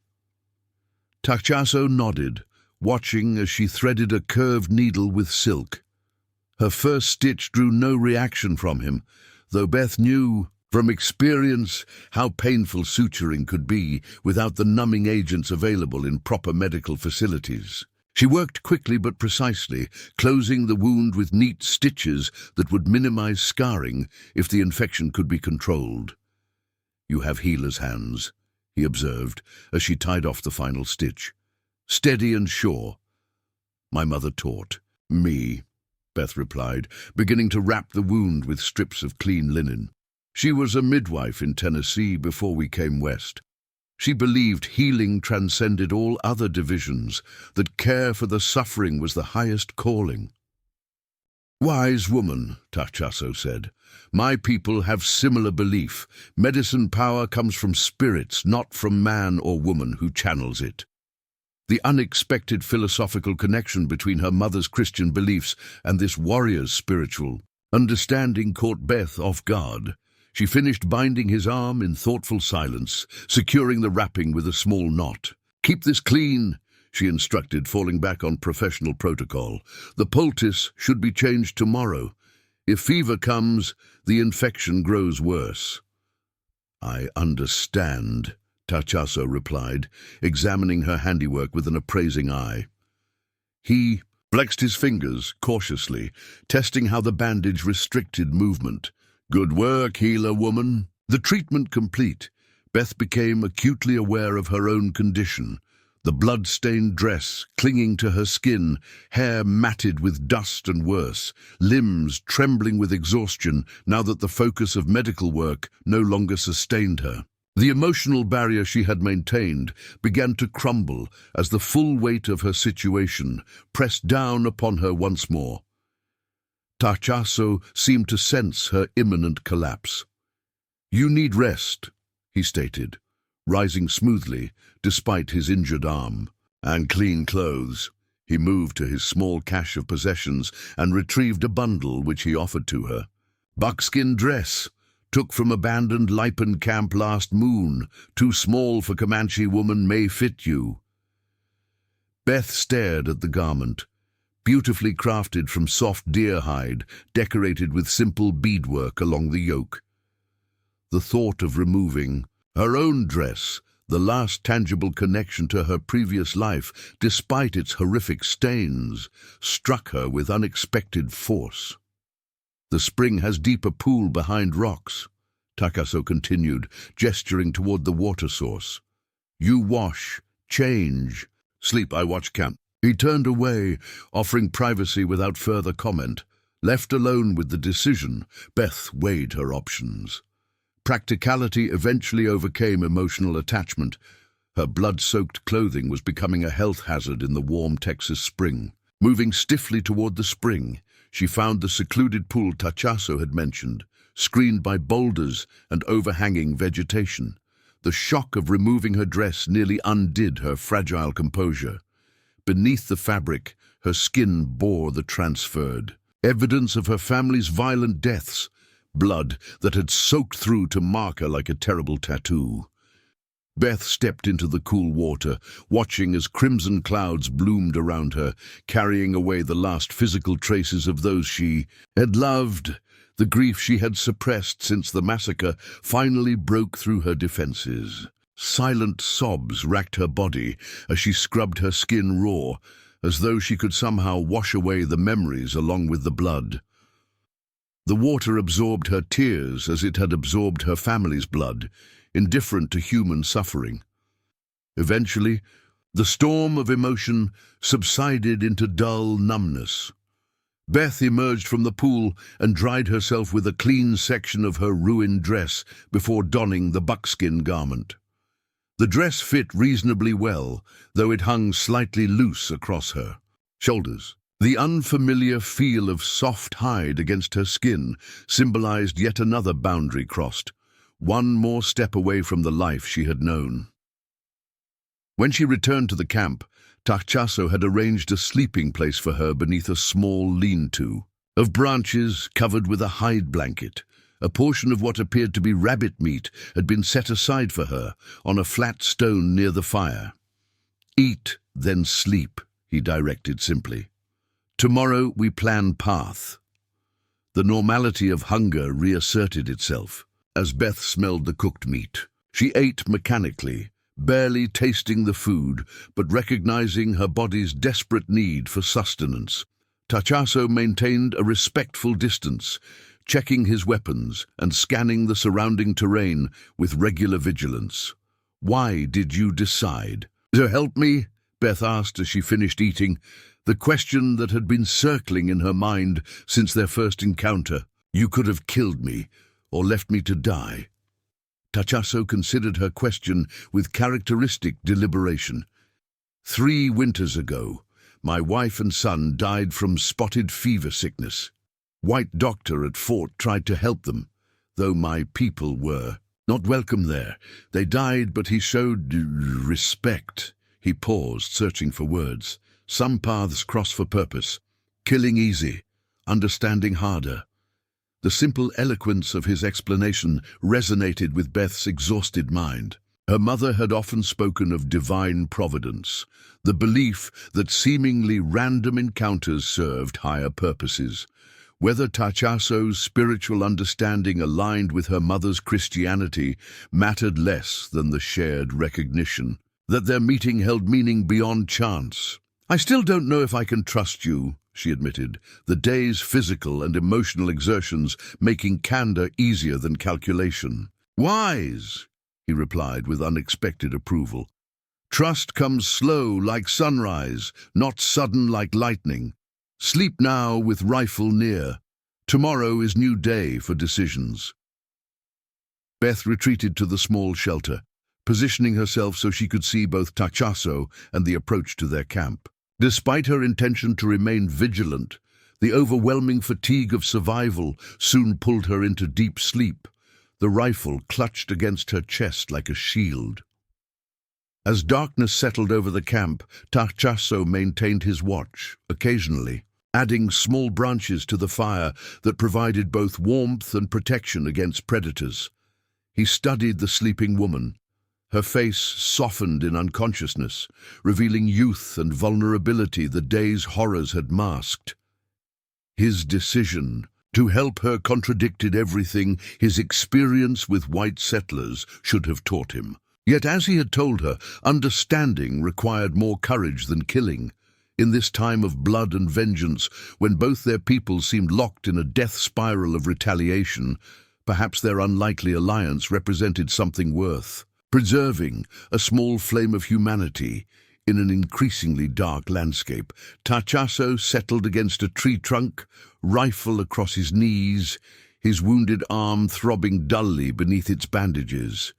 Tachasso nodded, watching as she threaded a curved needle with silk. Her first stitch drew no reaction from him, though Beth knew from experience how painful suturing could be without the numbing agents available in proper medical facilities. She worked quickly but precisely, closing the wound with neat stitches that would minimize scarring if the infection could be controlled. "You have healer's hands," he observed as she tied off the final stitch. "Steady and sure." "My mother taught me," Beth replied, beginning to wrap the wound with strips of clean linen. "She was a midwife in Tennessee before we came west. She believed healing transcended all other divisions, that care for the suffering was the highest calling." "Wise woman," Tachasso said. "My people have similar belief. Medicine power comes from spirits, not from man or woman who channels it." The unexpected philosophical connection between her mother's Christian beliefs and this warrior's spiritual understanding caught Beth off guard. She finished binding his arm in thoughtful silence, securing the wrapping with a small knot. "Keep this clean," she instructed, falling back on professional protocol. "The poultice should be changed tomorrow. If fever comes, the infection grows worse." "I understand," Tachasso replied, examining her handiwork with an appraising eye. He flexed his fingers cautiously, testing how the bandage restricted movement. "Good work, healer woman." The treatment complete, Beth became acutely aware of her own condition. The blood-stained dress clinging to her skin, hair matted with dust and worse, limbs trembling with exhaustion now that the focus of medical work no longer sustained her. The emotional barrier she had maintained began to crumble as the full weight of her situation pressed down upon her once more. Tachasso seemed to sense her imminent collapse. "You need rest," he stated, rising smoothly despite his injured arm. "And clean clothes." He moved to his small cache of possessions and retrieved a bundle which he offered to her. "Buckskin dress, took from abandoned Lipan camp last moon. Too small for Comanche woman, may fit you." Beth stared at the garment, beautifully crafted from soft deer hide, decorated with simple beadwork along the yoke. The thought of removing her own dress, the last tangible connection to her previous life, despite its horrific stains, struck her with unexpected force. "The spring has deeper pool behind rocks," Tachasso continued, gesturing toward the water source. "You wash, change, sleep. I watch camp." He turned away, offering privacy without further comment. Left alone with the decision, Beth weighed her options. Practicality eventually overcame emotional attachment. Her blood-soaked clothing was becoming a health hazard in the warm Texas spring. Moving stiffly toward the spring, she found the secluded pool Tachasso had mentioned, screened by boulders and overhanging vegetation. The shock of removing her dress nearly undid her fragile composure. Beneath the fabric, her skin bore the transferred evidence of her family's violent deaths, blood that had soaked through to mark her like a terrible tattoo. Beth stepped into the cool water, watching as crimson clouds bloomed around her, carrying away the last physical traces of those she had loved. The grief she had suppressed since the massacre finally broke through her defenses. Silent sobs racked her body as she scrubbed her skin raw, as though she could somehow wash away the memories along with the blood. The water absorbed her tears as it had absorbed her family's blood, indifferent to human suffering. Eventually, the storm of emotion subsided into dull numbness. Beth emerged from the pool and dried herself with a clean section of her ruined dress before donning the buckskin garment. The dress fit reasonably well, though it hung slightly loose across her shoulders. The unfamiliar feel of soft hide against her skin symbolized yet another boundary crossed, one more step away from the life she had known. When she returned to the camp, Tachasso had arranged a sleeping place for her beneath a small lean-to of branches covered with a hide blanket. A portion of what appeared to be rabbit meat had been set aside for her on a flat stone near the fire. "Eat, then sleep," he directed simply. "Tomorrow we plan path." The normality of hunger reasserted itself. as Beth smelled the cooked meat. She ate mechanically, barely tasting the food, but recognizing her body's desperate need for sustenance. Tachasso maintained a respectful distance, checking his weapons and scanning the surrounding terrain with regular vigilance. "Why did you decide to help me?" Beth asked as she finished eating, the question that had been circling in her mind since their first encounter. "You could have killed me, or left me to die." Tachasso considered her question with characteristic deliberation. "3 winters ago, my wife and son died from spotted fever sickness. White doctor at fort tried to help them, though my people were not welcome there. They died, but he showed respect." He paused, searching for words. "Some paths cross for purpose. Killing easy, understanding harder." The simple eloquence of his explanation resonated with Beth's exhausted mind. Her mother had often spoken of divine providence, the belief that seemingly random encounters served higher purposes. Whether Tachasso's spiritual understanding aligned with her mother's Christianity mattered less than the shared recognition that their meeting held meaning beyond chance. "I still don't know if I can trust you," she admitted, the day's physical and emotional exertions making candor easier than calculation. "Wise," he replied with unexpected approval. "Trust comes slow like sunrise, not sudden like lightning. Sleep now with rifle near. Tomorrow is new day for decisions." Beth retreated to the small shelter, positioning herself so she could see both Tachasso and the approach to their camp. Despite her intention to remain vigilant, the overwhelming fatigue of survival soon pulled her into deep sleep, the rifle clutched against her chest like a shield. As darkness settled over the camp, Tachasso maintained his watch, occasionally adding small branches to the fire that provided both warmth and protection against predators. He studied the sleeping woman, her face softened in unconsciousness, revealing youth and vulnerability the day's horrors had masked. His decision to help her contradicted everything his experience with white settlers should have taught him. Yet, as he had told her, understanding required more courage than killing. In this time of blood and vengeance, when both their peoples seemed locked in a death spiral of retaliation, perhaps their unlikely alliance represented something worth preserving, a small flame of humanity. In an increasingly dark landscape, Tachasso settled against a tree trunk, rifle across his knees, his wounded arm throbbing dully beneath its bandages.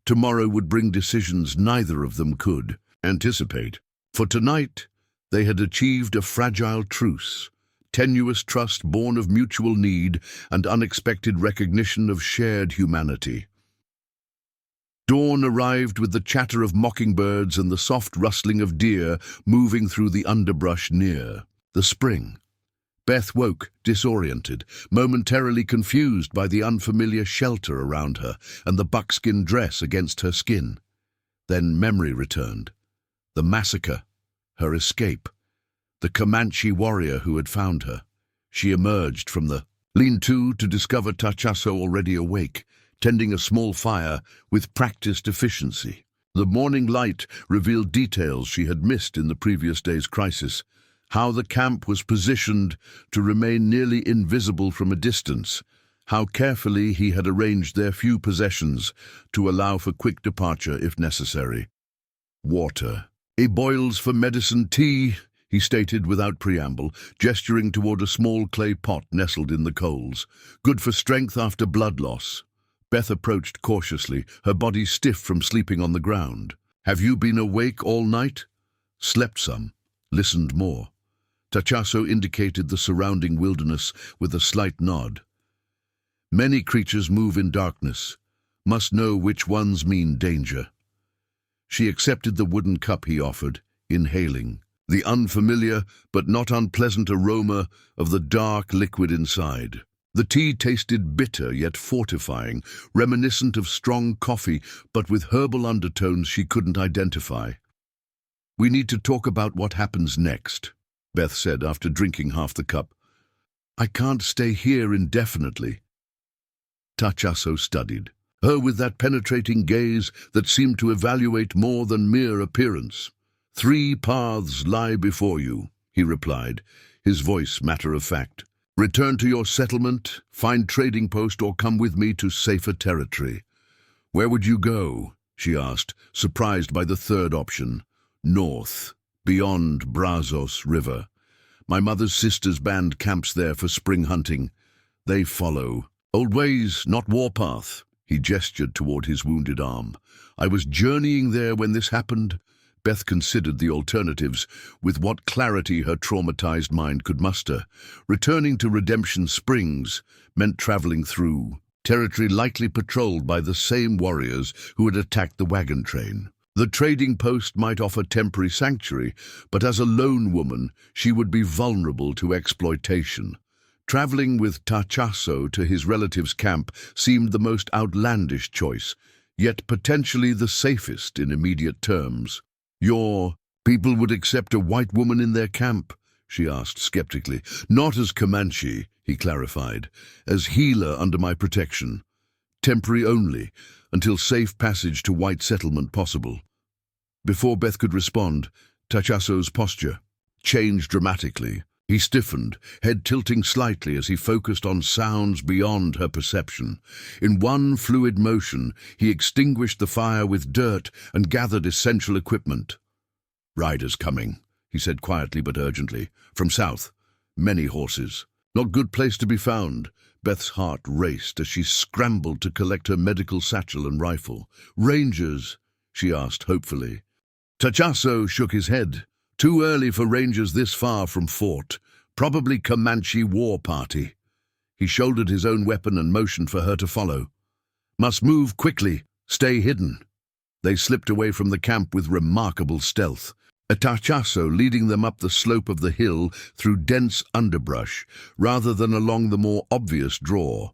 Tomorrow would bring decisions neither of them could anticipate. For tonight, they had achieved a fragile truce, tenuous trust born of mutual need and unexpected recognition of shared humanity. Dawn arrived with the chatter of mockingbirds and the soft rustling of deer moving through the underbrush near. The spring. Beth woke, disoriented, momentarily confused by the unfamiliar shelter around her and the buckskin dress against her skin. Then memory returned. The massacre, her escape, the Comanche warrior who had found her. She emerged from the lean-to to discover Tachasso already awake, tending a small fire with practiced efficiency. The morning light revealed details she had missed in the previous day's crisis, how the camp was positioned to remain nearly invisible from a distance, how carefully he had arranged their few possessions to allow for quick departure if necessary. "Water. A boils for medicine tea," he stated without preamble, gesturing toward a small clay pot nestled in the coals. "Good for strength after blood loss." Beth approached cautiously, her body stiff from sleeping on the ground. "Have you been awake all night?" "Slept some. Listened more." Tachasso indicated the surrounding wilderness with a slight nod. "Many creatures move in darkness. Must know which ones mean danger." She accepted the wooden cup he offered, inhaling the unfamiliar but not unpleasant aroma of the dark liquid inside. The tea tasted bitter yet fortifying, reminiscent of strong coffee but with herbal undertones she couldn't identify. "We need to talk about what happens next," Beth said after drinking half the cup. "I can't stay here indefinitely." Tachasso studied, her with that penetrating gaze that seemed to evaluate more than mere appearance. "3 paths lie before you," he replied, his voice matter of fact. "Return to your settlement, find trading post, or come with me to safer territory." "Where would you go?" she asked, surprised by the third option. "North, beyond Brazos River. My mother's sister's band camps there for spring hunting. They follow. Old ways, not warpath." He gestured toward his wounded arm. "I was journeying there when this happened." Beth considered the alternatives with what clarity her traumatized mind could muster. Returning to Redemption Springs meant traveling through territory likely patrolled by the same warriors who had attacked the wagon train. The trading post might offer temporary sanctuary, but as a lone woman, she would be vulnerable to exploitation. Traveling with Tachasso to his relative's camp seemed the most outlandish choice, yet potentially the safest in immediate terms. "Your people would accept a white woman in their camp?" she asked skeptically. "Not as Comanche," he clarified, "as healer under my protection. Temporary only, until safe passage to white settlement possible." Before Beth could respond, Tachasso's posture changed dramatically. He stiffened, head tilting slightly as he focused on sounds beyond her perception. In one fluid motion, he extinguished the fire with dirt and gathered essential equipment. "Riders coming," he said quietly but urgently. "From south. Many horses. Not good place to be found." Beth's heart raced as she scrambled to collect her medical satchel and rifle. "Rangers?" she asked hopefully. Tachasso shook his head. "Too early for rangers this far from fort. Probably Comanche war party." He shouldered his own weapon and motioned for her to follow. "Must move quickly. Stay hidden." They slipped away from the camp with remarkable stealth, a Tachasso leading them up the slope of the hill through dense underbrush, rather than along the more obvious draw.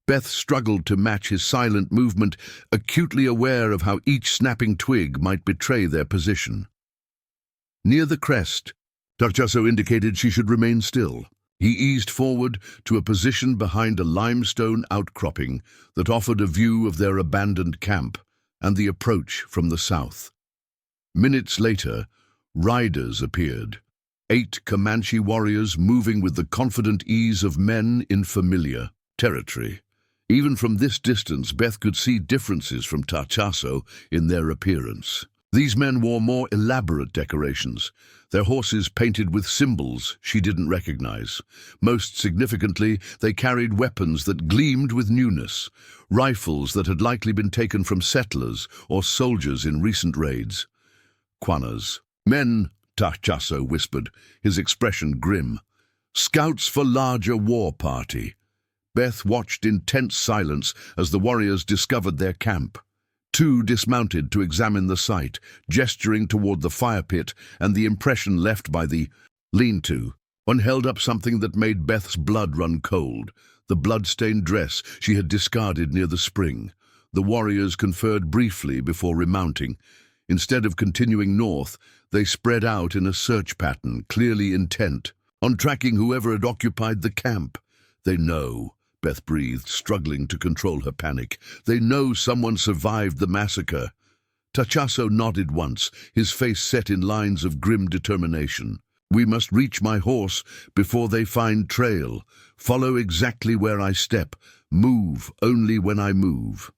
Beth struggled to match his silent movement, acutely aware of how each snapping twig might betray their position. Near the crest, Tachasso indicated she should remain still. He eased forward to a position behind a limestone outcropping that offered a view of their abandoned camp and the approach from the south. Minutes later, riders appeared, 8 Comanche warriors moving with the confident ease of men in familiar territory. Even from this distance, Beth could see differences from Tachasso in their appearance. These men wore more elaborate decorations, their horses painted with symbols she didn't recognize. Most significantly, they carried weapons that gleamed with newness, rifles that had likely been taken from settlers or soldiers in recent raids. "Quanas. Men," Tachasso whispered, his expression grim. "Scouts for larger war party." Beth watched in tense silence as the warriors discovered their camp. 2 dismounted to examine the site, gesturing toward the fire pit and the impression left by the lean-to. One held up something that made Beth's blood run cold, the blood-stained dress she had discarded near the spring. The warriors conferred briefly before remounting. Instead of continuing north, they spread out in a search pattern, clearly intent on tracking whoever had occupied the camp. "They know," Beth breathed, struggling to control her panic. "They know someone survived the massacre." Tachasso nodded once, his face set in lines of grim determination. "We must reach my horse before they find trail. Follow exactly where I step. Move only when I move."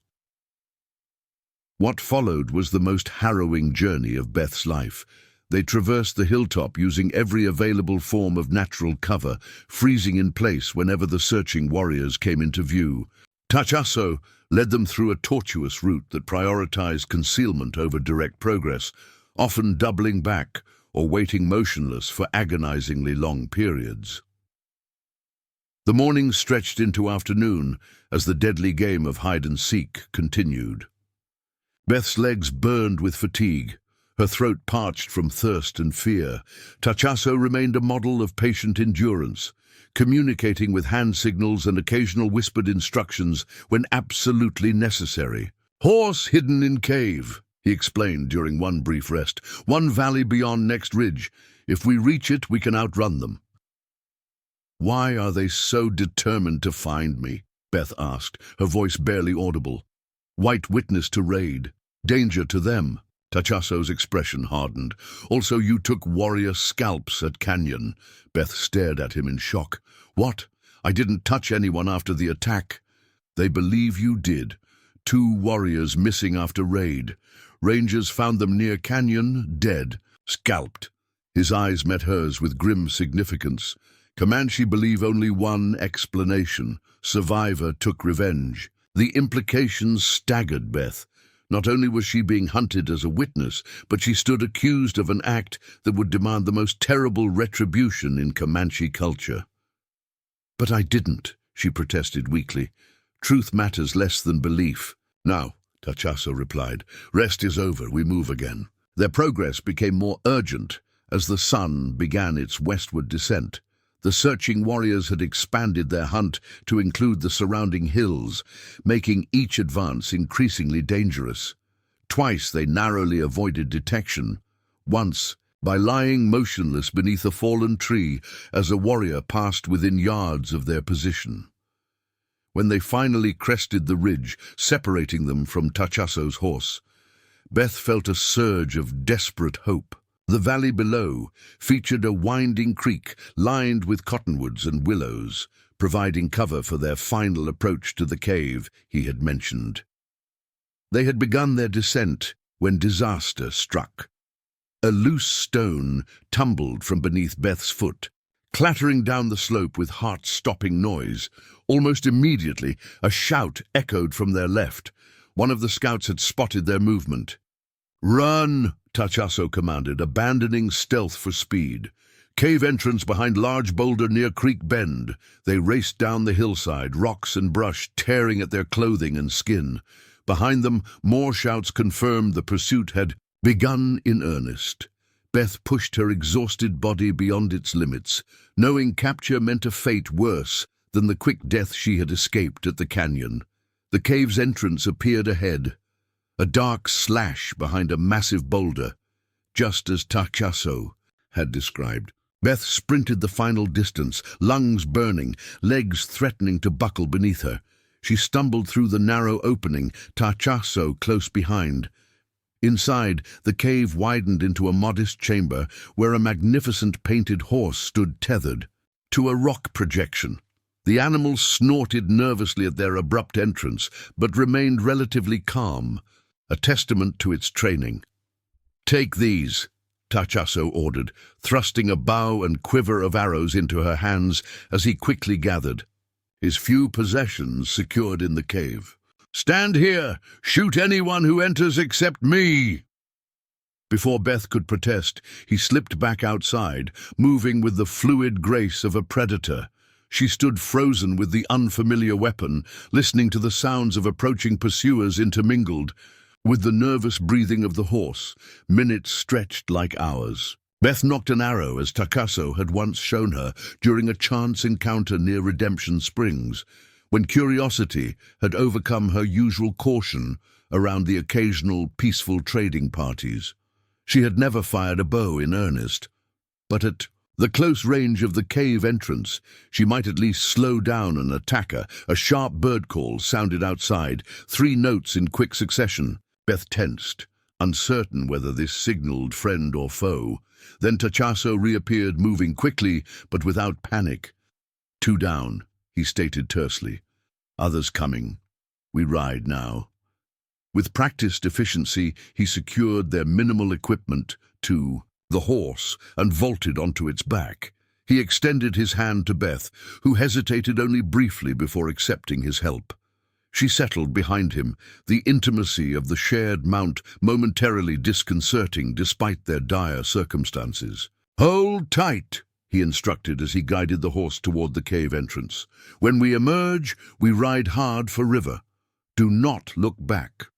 What followed was the most harrowing journey of Beth's life. They traversed the hilltop using every available form of natural cover, freezing in place whenever the searching warriors came into view. Tachasso led them through a tortuous route that prioritized concealment over direct progress, often doubling back or waiting motionless for agonizingly long periods. The morning stretched into afternoon as the deadly game of hide-and-seek continued. Beth's legs burned with fatigue, her throat parched from thirst and fear. Tachasso remained a model of patient endurance, communicating with hand signals and occasional whispered instructions when absolutely necessary. "Horse hidden in cave," he explained during one brief rest. "1 valley beyond next ridge. If we reach it, we can outrun them." "Why are they so determined to find me?" Beth asked, her voice barely audible. White witness to raid. Danger to them. Tachaso's expression hardened. Also, you took warrior scalps at Canyon. Beth stared at him in shock. What? I didn't touch anyone after the attack. They believe you did. 2 warriors missing after raid. Rangers found them near Canyon, dead, scalped. His eyes met hers with grim significance. Comanche believe only one explanation. Survivor took revenge. The implications staggered Beth. Not only was she being hunted as a witness, but she stood accused of an act that would demand the most terrible retribution in Comanche culture. But I didn't, she protested weakly. Truth matters less than belief. Now, Tachaso replied, rest is over, we move again. Their progress became more urgent as the sun began its westward descent. The searching warriors had expanded their hunt to include the surrounding hills, making each advance increasingly dangerous. Twice they narrowly avoided detection. Once, by lying motionless beneath a fallen tree as a warrior passed within yards of their position. When they finally crested the ridge, separating them from Tachaso's horse, Beth felt a surge of desperate hope. The valley below featured a winding creek lined with cottonwoods and willows, providing cover for their final approach to the cave he had mentioned. They had begun their descent when disaster struck. A loose stone tumbled from beneath Beth's foot, clattering down the slope with heart-stopping noise. Almost immediately, a shout echoed from their left. One of the scouts had spotted their movement. "Run!" Tachaso commanded, abandoning stealth for speed. Cave entrance behind large boulder near Creek Bend. They raced down the hillside, rocks and brush tearing at their clothing and skin. Behind them, more shouts confirmed the pursuit had begun in earnest. Beth pushed her exhausted body beyond its limits, knowing capture meant a fate worse than the quick death she had escaped at the canyon. The cave's entrance appeared ahead, a dark slash behind a massive boulder, just as Tachaso had described. Beth sprinted the final distance, lungs burning, legs threatening to buckle beneath her. She stumbled through the narrow opening, Tachaso close behind. Inside, the cave widened into a modest chamber where a magnificent painted horse stood tethered to a rock projection. The animal snorted nervously at their abrupt entrance, but remained relatively calm, a testament to its training. "Take these," Tachaso ordered, thrusting a bow and quiver of arrows into her hands as he quickly gathered his few possessions secured in the cave. "Stand here! Shoot anyone who enters except me!" Before Beth could protest, he slipped back outside, moving with the fluid grace of a predator. She stood frozen with the unfamiliar weapon, listening to the sounds of approaching pursuers intermingled with the nervous breathing of the horse. Minutes stretched like hours. Beth knocked an arrow as Tachaso had once shown her during a chance encounter near Redemption Springs, when curiosity had overcome her usual caution around the occasional peaceful trading parties. She had never fired a bow in earnest, but at the close range of the cave entrance, she might at least slow down an attacker. A sharp bird call sounded outside, 3 notes in quick succession. Beth tensed, uncertain whether this signaled friend or foe. Then Tachaso reappeared, moving quickly, but without panic. 2 down, he stated tersely. Others coming. We ride now. With practiced efficiency, he secured their minimal equipment to the horse and vaulted onto its back. He extended his hand to Beth, who hesitated only briefly before accepting his help. She settled behind him, the intimacy of the shared mount momentarily disconcerting despite their dire circumstances. "Hold tight," he instructed as he guided the horse toward the cave entrance. "When we emerge, we ride hard for river. Do not look back."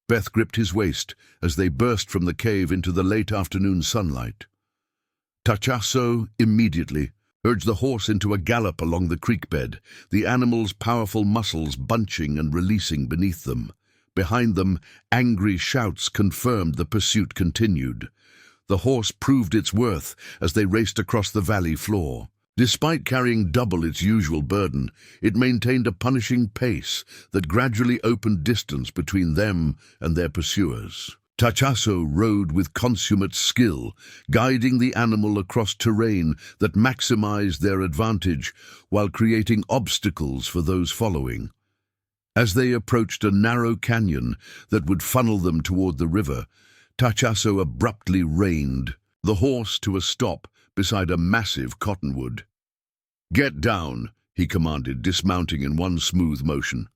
Beth gripped his waist as they burst from the cave into the late afternoon sunlight. Tachaso immediately urged the horse into a gallop along the creek bed, the animal's powerful muscles bunching and releasing beneath them. Behind them, angry shouts confirmed the pursuit continued. The horse proved its worth as they raced across the valley floor. Despite carrying double its usual burden, it maintained a punishing pace that gradually opened distance between them and their pursuers. Tachasso rode with consummate skill, guiding the animal across terrain that maximized their advantage while creating obstacles for those following. As they approached a narrow canyon that would funnel them toward the river, Tachasso abruptly reined the horse to a stop beside a massive cottonwood. "Get down," he commanded, dismounting in one smooth motion.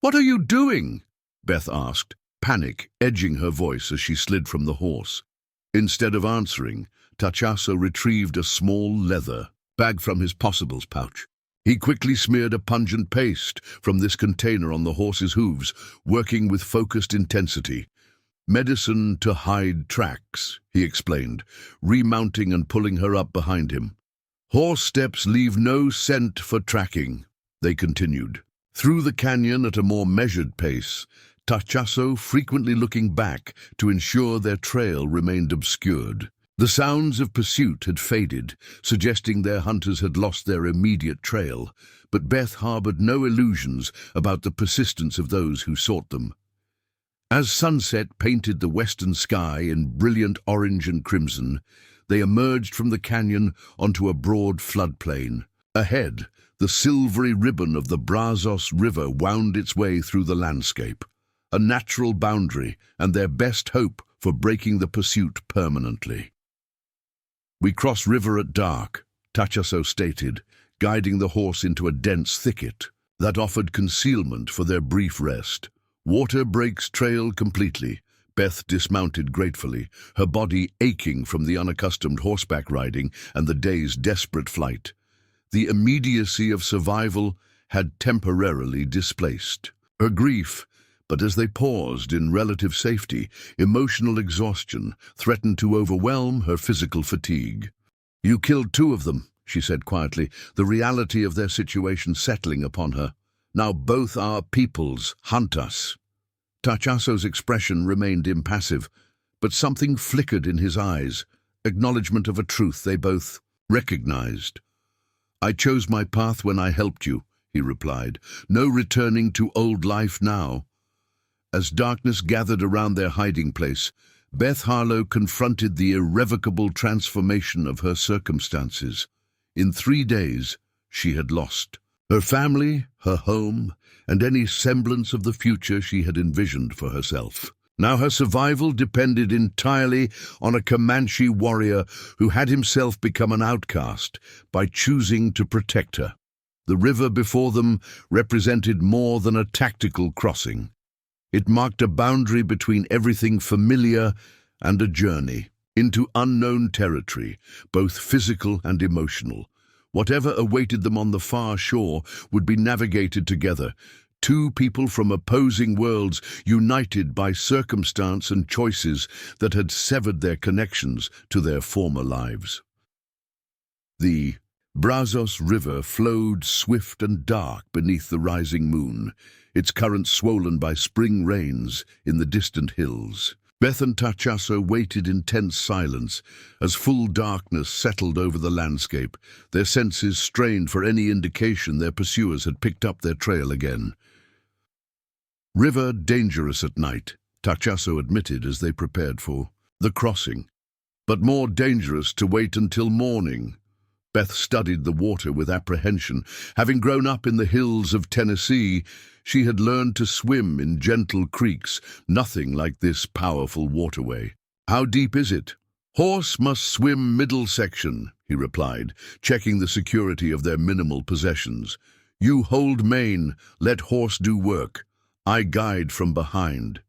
"What are you doing?" Beth asked, panic edging her voice as she slid from the horse. Instead of answering, Tachasso retrieved a small leather bag from his possibles pouch. He quickly smeared a pungent paste from this container on the horse's hooves, working with focused intensity. "Medicine to hide tracks," he explained, remounting and pulling her up behind him. "Horse steps leave no scent for tracking," they continued. Through the canyon at a more measured pace, Tachasso frequently looking back to ensure their trail remained obscured. The sounds of pursuit had faded, suggesting their hunters had lost their immediate trail, but Beth harbored no illusions about the persistence of those who sought them. As sunset painted the western sky in brilliant orange and crimson, they emerged from the canyon onto a broad floodplain. Ahead, the silvery ribbon of the Brazos River wound its way through the landscape, a natural boundary and their best hope for breaking the pursuit permanently. "We cross river at dark," Tachasso stated, guiding the horse into a dense thicket that offered concealment for their brief rest. "Water breaks trail completely." Beth dismounted gratefully, her body aching from the unaccustomed horseback riding and the day's desperate flight. The immediacy of survival had temporarily displaced her grief, but as they paused in relative safety, emotional exhaustion threatened to overwhelm her physical fatigue. "You killed 2 of them," she said quietly, the reality of their situation settling upon her. "Now both our peoples hunt us." Tachasso's expression remained impassive, but something flickered in his eyes, acknowledgement of a truth they both recognized. "I chose my path when I helped you," he replied. "No returning to old life now." As darkness gathered around their hiding place, Beth Harlow confronted the irrevocable transformation of her circumstances. In 3 days, she had lost her family, her home, and any semblance of the future she had envisioned for herself. Now her survival depended entirely on a Comanche warrior who had himself become an outcast by choosing to protect her. The river before them represented more than a tactical crossing. It marked a boundary between everything familiar and a journey into unknown territory, both physical and emotional. Whatever awaited them on the far shore would be navigated together, 2 people from opposing worlds united by circumstance and choices that had severed their connections to their former lives. The Brazos River flowed swift and dark beneath the rising moon, its currents swollen by spring rains in the distant hills. Beth and Tachasso waited in tense silence as full darkness settled over the landscape, their senses strained for any indication their pursuers had picked up their trail again. "River dangerous at night," Tachasso admitted as they prepared for the crossing, "but more dangerous to wait until morning." Beth studied the water with apprehension. Having grown up in the hills of Tennessee, she had learned to swim in gentle creeks, nothing like this powerful waterway. "How deep is it?" "Horse must swim middle section," he replied, checking the security of their minimal possessions. "You hold mane, let horse do work. I guide from behind."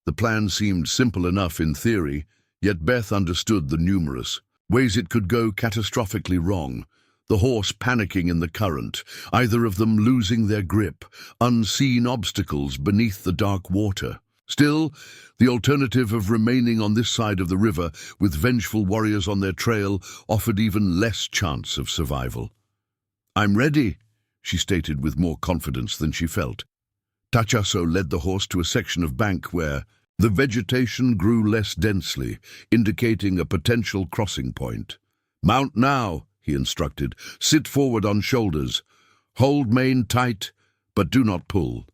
The plan seemed simple enough in theory, yet Beth understood the numerous ways it could go catastrophically wrong. The horse panicking in the current, either of them losing their grip, unseen obstacles beneath the dark water. Still, the alternative of remaining on this side of the river with vengeful warriors on their trail offered even less chance of survival. "I'm ready," she stated with more confidence than she felt. Tachasso led the horse to a section of bank where the vegetation grew less densely, indicating a potential crossing point. "Mount now," he instructed. Sit forward on shoulders. Hold mane tight, but do not pull.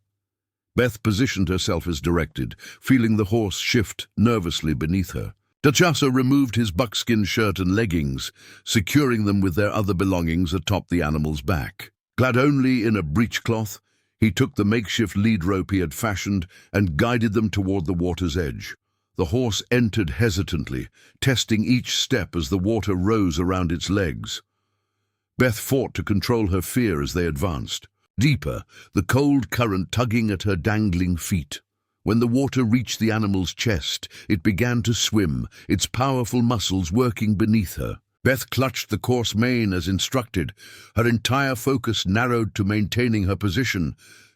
Beth positioned herself as directed, feeling the horse shift nervously beneath her. Tachasso removed his buckskin shirt and leggings, securing them with their other belongings atop the animal's back. Clad only in a breechcloth, he took the makeshift lead rope he had fashioned and guided them toward the water's edge. The horse entered hesitantly, testing each step as the water rose around its legs. Beth fought to control her fear as they advanced. Deeper, the cold current tugging at her dangling feet. When the water reached the animal's chest, it began to swim, its powerful muscles working beneath her. Beth clutched the coarse mane as instructed, her entire focus narrowed to maintaining her position.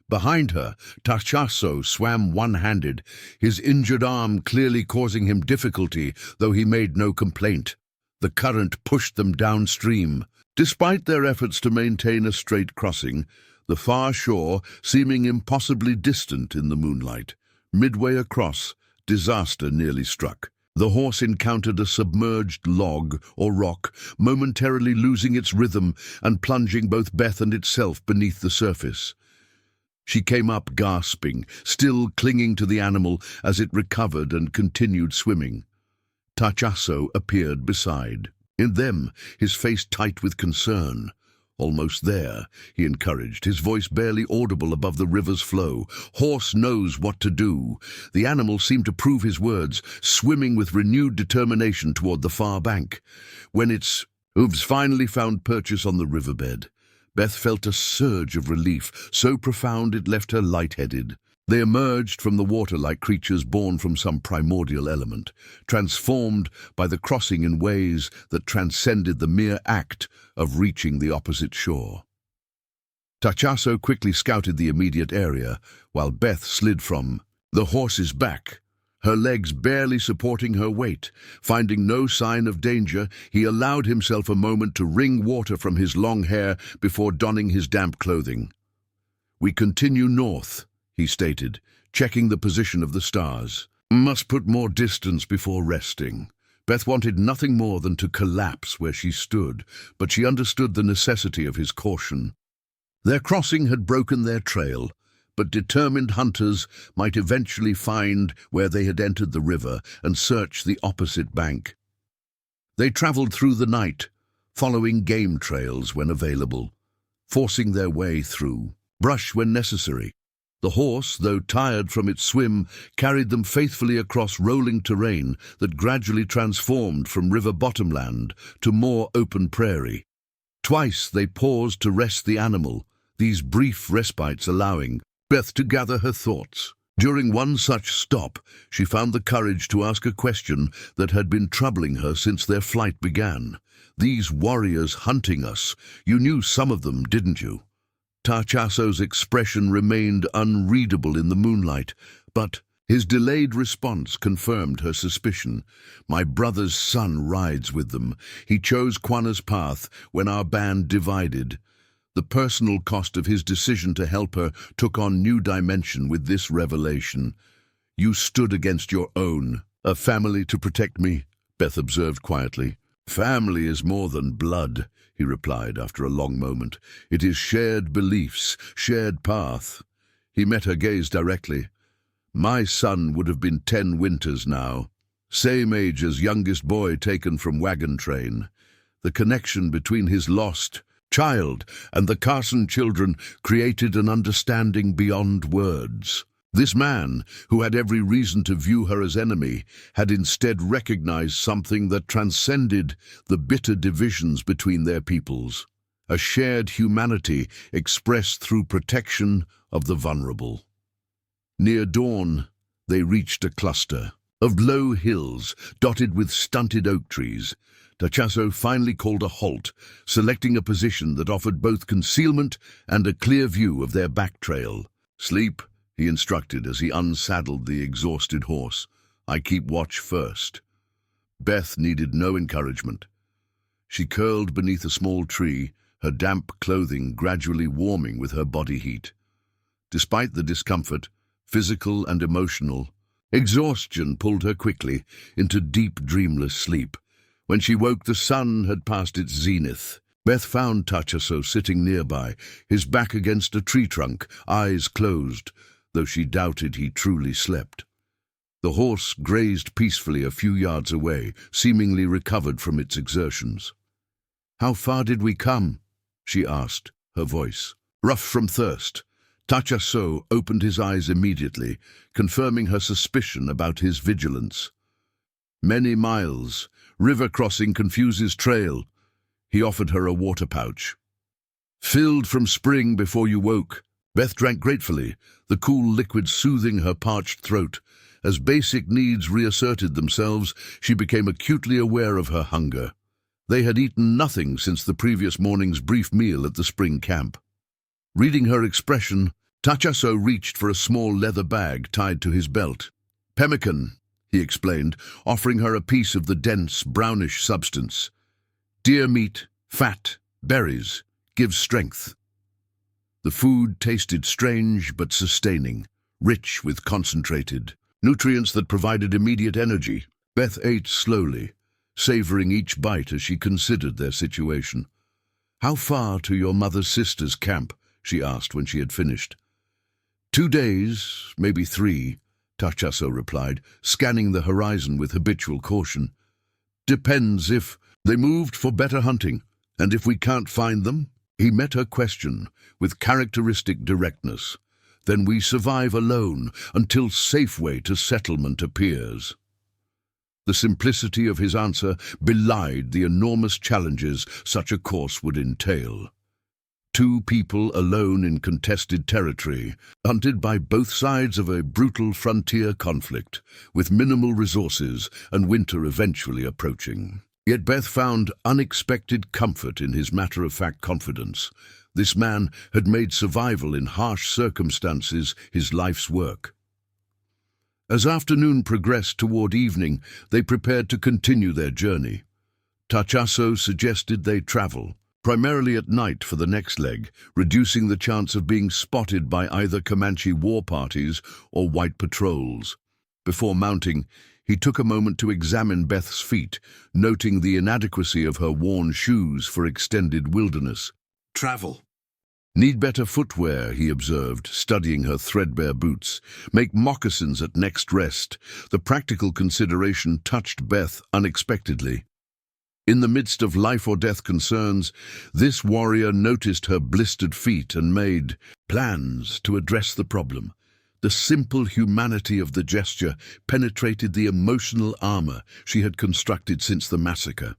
Behind her, Tachasso swam one-handed, his injured arm clearly causing him difficulty, though he made no complaint. The current pushed them downstream. Despite their efforts to maintain a straight crossing, the far shore seeming impossibly distant in the moonlight. Midway across, disaster nearly struck. The horse encountered a submerged log or rock, momentarily losing its rhythm and plunging both Beth and itself beneath the surface. She came up gasping, still clinging to the animal as it recovered and continued swimming. Tachasso appeared beside. In them, his face tight with concern. Almost there, he encouraged, his voice barely audible above the river's flow. Horse knows what to do. The animal seemed to prove his words, swimming with renewed determination toward the far bank. When its hooves finally found purchase on the riverbed, Beth felt a surge of relief, so profound it left her lightheaded. They emerged from the water like creatures born from some primordial element, transformed by the crossing in ways that transcended the mere act of reaching the opposite shore. Tachasso quickly scouted the immediate area, while Beth slid from the horse's back, her legs barely supporting her weight. Finding no sign of danger, he allowed himself a moment to wring water from his long hair before donning his damp clothing. "We continue north," he stated, checking the position of the stars. "Must put more distance before resting." Beth wanted nothing more than to collapse where she stood, but she understood the necessity of his caution. Their crossing had broken their trail, but determined hunters might eventually find where they had entered the river and search the opposite bank. They traveled through the night, following game trails when available, forcing their way through brush when necessary. The horse, though tired from its swim, carried them faithfully across rolling terrain that gradually transformed from river bottomland to more open prairie. Twice they paused to rest the animal, these brief respites allowing Beth to gather her thoughts. During one such stop, she found the courage to ask a question that had been troubling her since their flight began. "These warriors hunting us, you knew some of them, didn't you?" Tachasso's expression remained unreadable in the moonlight, but his delayed response confirmed her suspicion. "My brother's son rides with them. He chose Quana's path when our band divided." The personal cost of his decision to help her took on new dimension with this revelation. "You stood against your own. A family to protect me," Beth observed quietly. "Family is more than blood," he replied after a long moment. "It is shared beliefs, shared path." He met her gaze directly. "My son would have been 10 winters now. Same age as youngest boy taken from Wagon train. The connection between his lost child and the Carson children created an understanding beyond words. This man, who had every reason to view her as enemy, had instead recognized something that transcended the bitter divisions between their peoples, a shared humanity expressed through protection of the vulnerable. Near dawn, they reached a cluster of low hills dotted with stunted oak trees. Tachasso finally called a halt, selecting a position that offered both concealment and a clear view of their back trail. "Sleep," he instructed as he unsaddled the exhausted horse. "I keep watch first." Beth needed no encouragement. She curled beneath a small tree, her damp clothing gradually warming with her body heat. Despite the discomfort, physical and emotional, exhaustion pulled her quickly into deep, dreamless sleep. When she woke, the sun had passed its zenith. Beth found Tachaso sitting nearby, his back against a tree trunk, eyes closed, though she doubted he truly slept. The horse grazed peacefully a few yards away, seemingly recovered from its exertions. "How far did we come?" she asked, her voice rough from thirst. Tachaso opened his eyes immediately, confirming her suspicion about his vigilance. "Many miles. River crossing confuses trail." He offered her a water pouch. "Filled from spring before you woke." Beth drank gratefully, the cool liquid soothing her parched throat. As basic needs reasserted themselves, she became acutely aware of her hunger. They had eaten nothing since the previous morning's brief meal at the spring camp. Reading her expression, Tachaso reached for a small leather bag tied to his belt. "Pemmican," he explained, offering her a piece of the dense, brownish substance. "Deer meat, fat, berries, gives strength." The food tasted strange but sustaining, rich with concentrated nutrients that provided immediate energy. Beth ate slowly, savoring each bite as she considered their situation. "How far to your mother's sister's camp?" she asked when she had finished. 2 days, maybe 3, Tachaso replied, scanning the horizon with habitual caution. "Depends if they moved for better hunting, and if we can't find them." He met her question with characteristic directness. "Then we survive alone until safe way to settlement appears." The simplicity of his answer belied the enormous challenges such a course would entail. 2 people alone in contested territory, hunted by both sides of a brutal frontier conflict, with minimal resources and winter eventually approaching. Yet Beth found unexpected comfort in his matter-of-fact confidence. This man had made survival in harsh circumstances his life's work. As afternoon progressed toward evening, they prepared to continue their journey. Tachaso suggested they travel, primarily at night for the next leg, reducing the chance of being spotted by either Comanche war parties or white patrols. Before mounting, he took a moment to examine Beth's feet, noting the inadequacy of her worn shoes for extended wilderness. "Travel. Need better footwear," he observed, studying her threadbare boots. "Make moccasins at next rest." The practical consideration touched Beth unexpectedly. In the midst of life-or-death concerns, this warrior noticed her blistered feet and made plans to address the problem. The simple humanity of the gesture penetrated the emotional armor she had constructed since the massacre.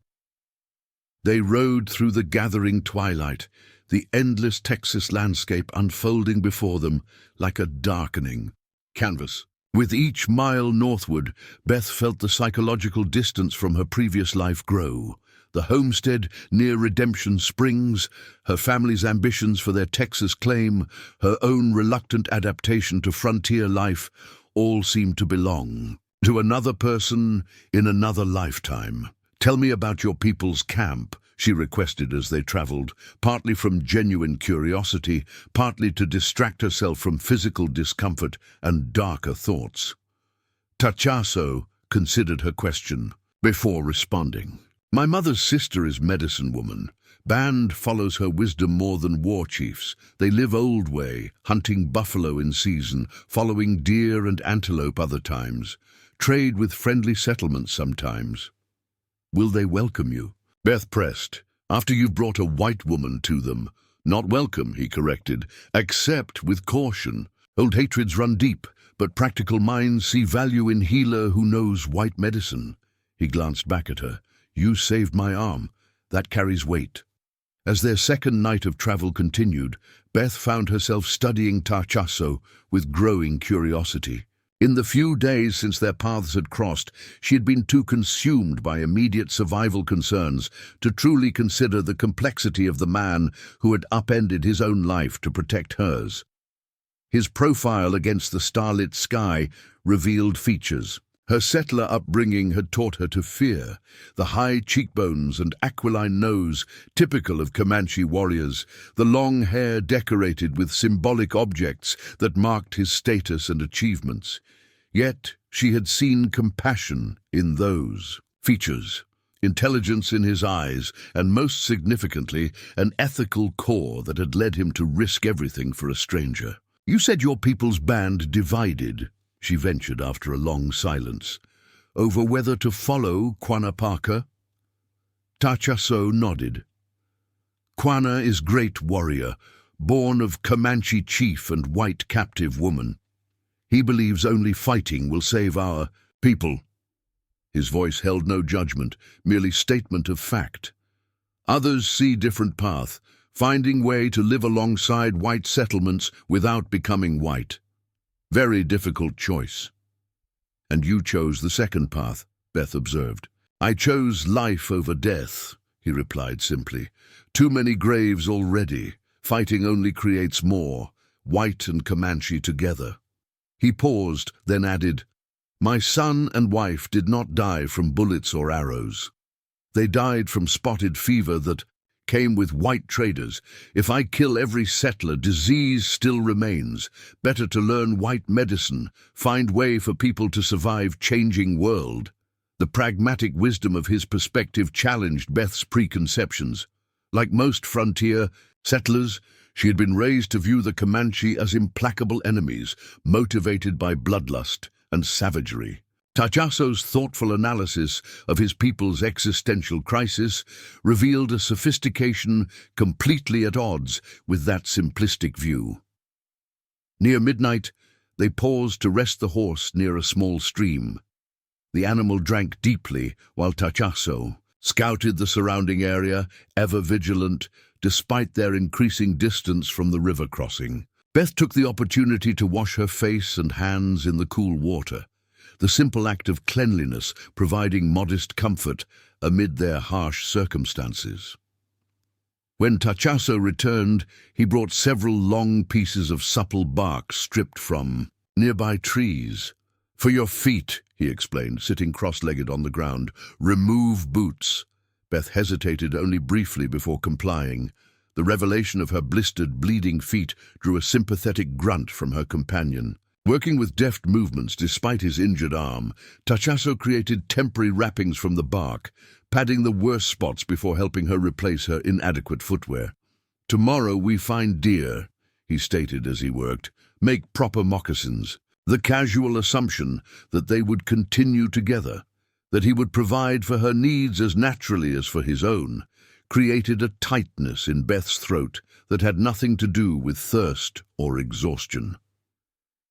They rode through the gathering twilight, the endless Texas landscape unfolding before them like a darkening canvas. With each mile northward, Beth felt the psychological distance from her previous life grow. The homestead near Redemption Springs, her family's ambitions for their Texas claim, her own reluctant adaptation to frontier life, all seemed to belong to another person in another lifetime. "Tell me about your people's camp," she requested as they traveled, partly from genuine curiosity, partly to distract herself from physical discomfort and darker thoughts. Tachaso considered her question before responding. "My mother's sister is medicine woman. Band follows her wisdom more than war chiefs. They live old way, hunting buffalo in season, following deer and antelope other times. Trade with friendly settlements sometimes." "Will they welcome you?" Beth pressed. "After you've brought a white woman to them." "Not welcome," he corrected. "Accept with caution. Old hatreds run deep, but practical minds see value in healer who knows white medicine." He glanced back at her. "You saved my arm. That carries weight." As their second night of travel continued, Beth found herself studying Tachaso with growing curiosity. In the few days since their paths had crossed, she had been too consumed by immediate survival concerns to truly consider the complexity of the man who had upended his own life to protect hers. His profile against the starlit sky revealed features. Her settler upbringing had taught her to fear, the high cheekbones and aquiline nose typical of Comanche warriors, the long hair decorated with symbolic objects that marked his status and achievements. Yet she had seen compassion in those features. intelligence in his eyes, and most significantly, an ethical core that had led him to risk everything for a stranger. "You said your people's band divided," she ventured after a long silence, "over whether to follow Quanah Parker?" Tachaso nodded. "Quanah is great warrior, born of Comanche chief and white captive woman. He believes only fighting will save our people." His voice held no judgment, merely statement of fact. "Others see different path, finding way to live alongside white settlements without becoming white. Very difficult choice." "And you chose the second path," Beth observed. "I chose life over death," he replied simply. "Too many graves already. Fighting only creates more, white and Comanche together." He paused, then added, "My son and wife did not die from bullets or arrows. They died from spotted fever that came with white traders. If I kill every settler, disease still remains. Better to learn white medicine, find way for people to survive changing world." The pragmatic wisdom of his perspective challenged Beth's preconceptions. Like most frontier settlers, she had been raised to view the Comanche as implacable enemies, motivated by bloodlust and savagery. Tachaso's thoughtful analysis of his people's existential crisis revealed a sophistication completely at odds with that simplistic view. Near midnight, they paused to rest the horse near a small stream. The animal drank deeply while Tachaso scouted the surrounding area, ever vigilant, despite their increasing distance from the river crossing. Beth took the opportunity to wash her face and hands in the cool water, the simple act of cleanliness providing modest comfort amid their harsh circumstances. When Tachaso returned, he brought several long pieces of supple bark stripped from nearby trees. "For your feet," he explained, sitting cross-legged on the ground. "Remove boots." Beth hesitated only briefly before complying. The revelation of her blistered, bleeding feet drew a sympathetic grunt from her companion. Working with deft movements despite his injured arm, Tachaso created temporary wrappings from the bark, padding the worst spots before helping her replace her inadequate footwear. "Tomorrow we find deer," he stated as he worked. "Make proper moccasins." The casual assumption that they would continue together, that he would provide for her needs as naturally as for his own, created a tightness in Beth's throat that had nothing to do with thirst or exhaustion.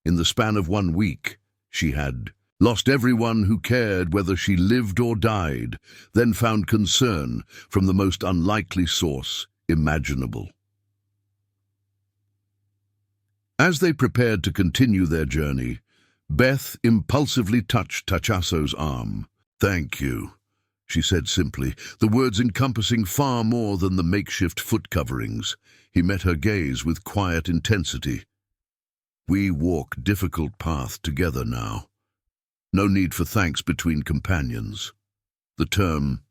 In the span of 1 week, she had lost everyone who cared whether she lived or died, then found concern from the most unlikely source imaginable. As they prepared to continue their journey, Beth impulsively touched Tachaso's arm. "Thank you," she said simply, the words encompassing far more than the makeshift foot coverings. He met her gaze with quiet intensity. "We walk difficult path together now. No need for thanks between companions." The term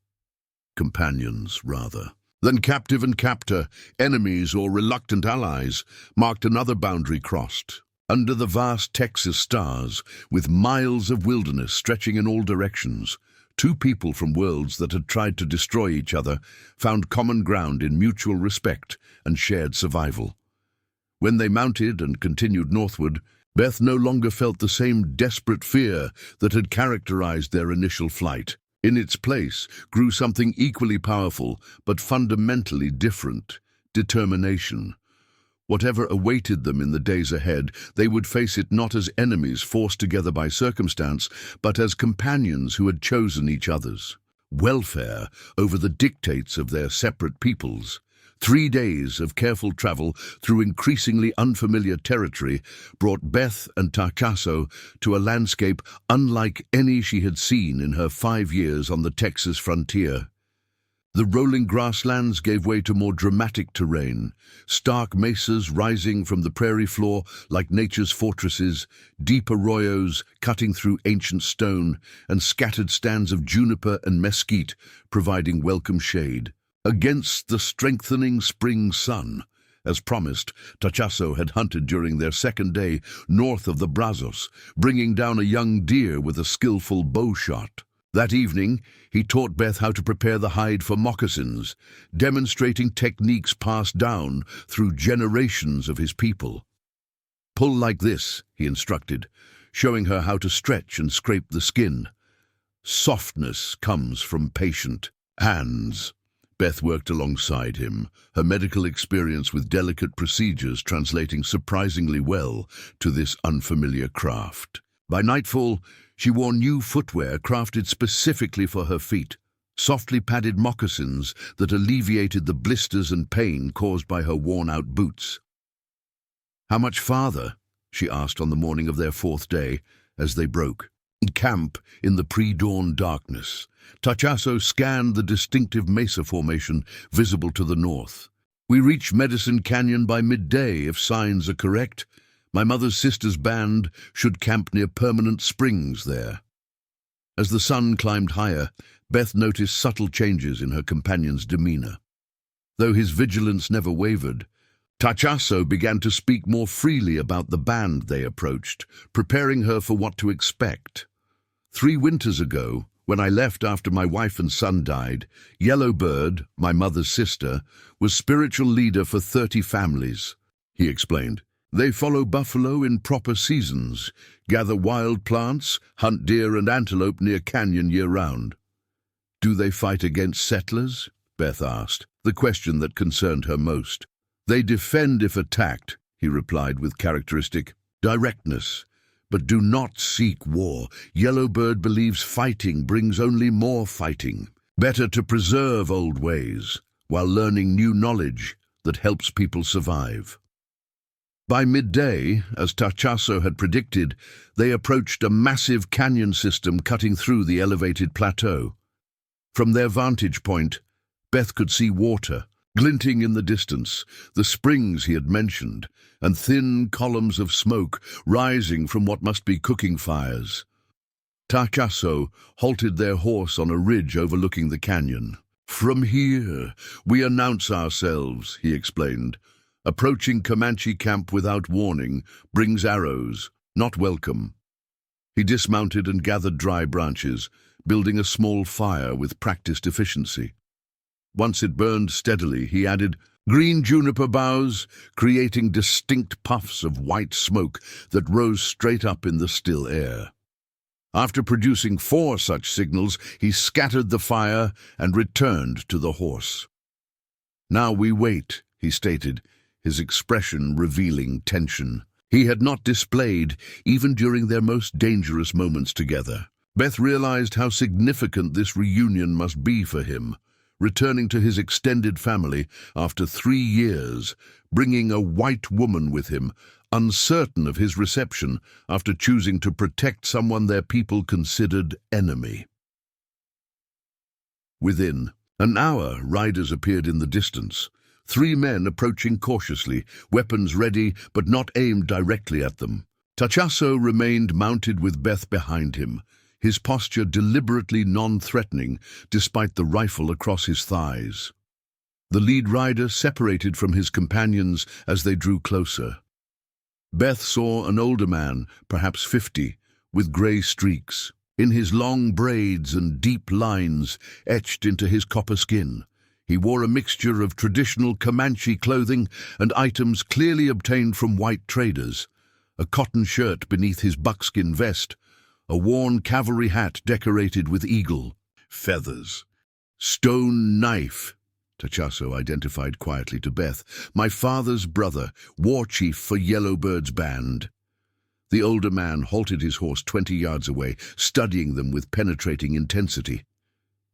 companions, rather, than captive and captor, enemies or reluctant allies, marked another boundary crossed. Under the vast Texas stars, with miles of wilderness stretching in all directions, two people from worlds that had tried to destroy each other found common ground in mutual respect and shared survival. When they mounted and continued northward, Beth no longer felt the same desperate fear that had characterized their initial flight. In its place grew something equally powerful but fundamentally different: determination. Whatever awaited them in the days ahead, they would face it not as enemies forced together by circumstance, but as companions who had chosen each other's welfare over the dictates of their separate peoples. 3 days of careful travel through increasingly unfamiliar territory brought Beth and Tachaso to a landscape unlike any she had seen in her 5 years on the Texas frontier. The rolling grasslands gave way to more dramatic terrain, stark mesas rising from the prairie floor like nature's fortresses, deep arroyos cutting through ancient stone, and scattered stands of juniper and mesquite providing welcome shade. Against the strengthening spring sun, as promised, Tachaso had hunted during their second day north of the Brazos, bringing down a young deer with a skillful bow shot. That evening, he taught Beth how to prepare the hide for moccasins, demonstrating techniques passed down through generations of his people. "Pull like this," he instructed, showing her how to stretch and scrape the skin. Softness comes from patient hands. Beth worked alongside him, her medical experience with delicate procedures translating surprisingly well to this unfamiliar craft. By nightfall, she wore new footwear crafted specifically for her feet, softly padded moccasins that alleviated the blisters and pain caused by her worn-out boots. "How much farther?" she asked on the morning of their fourth day, as they broke camp in the pre-dawn darkness. Tachasso scanned the distinctive mesa formation visible to the north. "We reach Medicine Canyon by midday, if signs are correct. My mother's sister's band should camp near Permanent Springs there." As the sun climbed higher, Beth noticed subtle changes in her companion's demeanor. Though his vigilance never wavered, Tachasso began to speak more freely about the band they approached, preparing her for what to expect. "3 winters ago, when I left after my wife and son died, Yellowbird, my mother's sister, was spiritual leader for 30 families," he explained. "They follow buffalo in proper seasons, gather wild plants, hunt deer and antelope near canyon year-round." "Do they fight against settlers?" Beth asked, the question that concerned her most. "They defend if attacked," he replied with characteristic directness, "but do not seek war. Yellowbird believes fighting brings only more fighting. Better to preserve old ways, while learning new knowledge that helps people survive." By midday, as Tachasso had predicted, they approached a massive canyon system cutting through the elevated plateau. From their vantage point, Beth could see water, glinting in the distance, the springs he had mentioned, and thin columns of smoke rising from what must be cooking fires. Tachasso halted their horse on a ridge overlooking the canyon. "From here, we announce ourselves," he explained. "Approaching Comanche camp without warning brings arrows, not welcome." He dismounted and gathered dry branches, building a small fire with practiced efficiency. Once it burned steadily, he added green juniper boughs, creating distinct puffs of white smoke that rose straight up in the still air. After producing 4 such signals, he scattered the fire and returned to the horse. "Now we wait," he stated, his expression revealing tension. He had not displayed even during their most dangerous moments together. Beth realized how significant this reunion must be for him, returning to his extended family after 3 years, bringing a white woman with him, uncertain of his reception after choosing to protect someone their people considered enemy. Within an hour, riders appeared in the distance. 3 men approaching cautiously, weapons ready but not aimed directly at them. Tachasso remained mounted with Beth behind him, his posture deliberately non-threatening despite the rifle across his thighs. The lead rider separated from his companions as they drew closer. Beth saw an older man, perhaps 50, with grey streaks, in his long braids and deep lines etched into his copper skin. He wore a mixture of traditional Comanche clothing and items clearly obtained from white traders, a cotton shirt beneath his buckskin vest, a worn cavalry hat decorated with eagle feathers. "Stone Knife," Tachasso identified quietly to Beth, "my father's brother, war chief for Yellowbird's band." The older man halted his horse 20 yards away, studying them with penetrating intensity.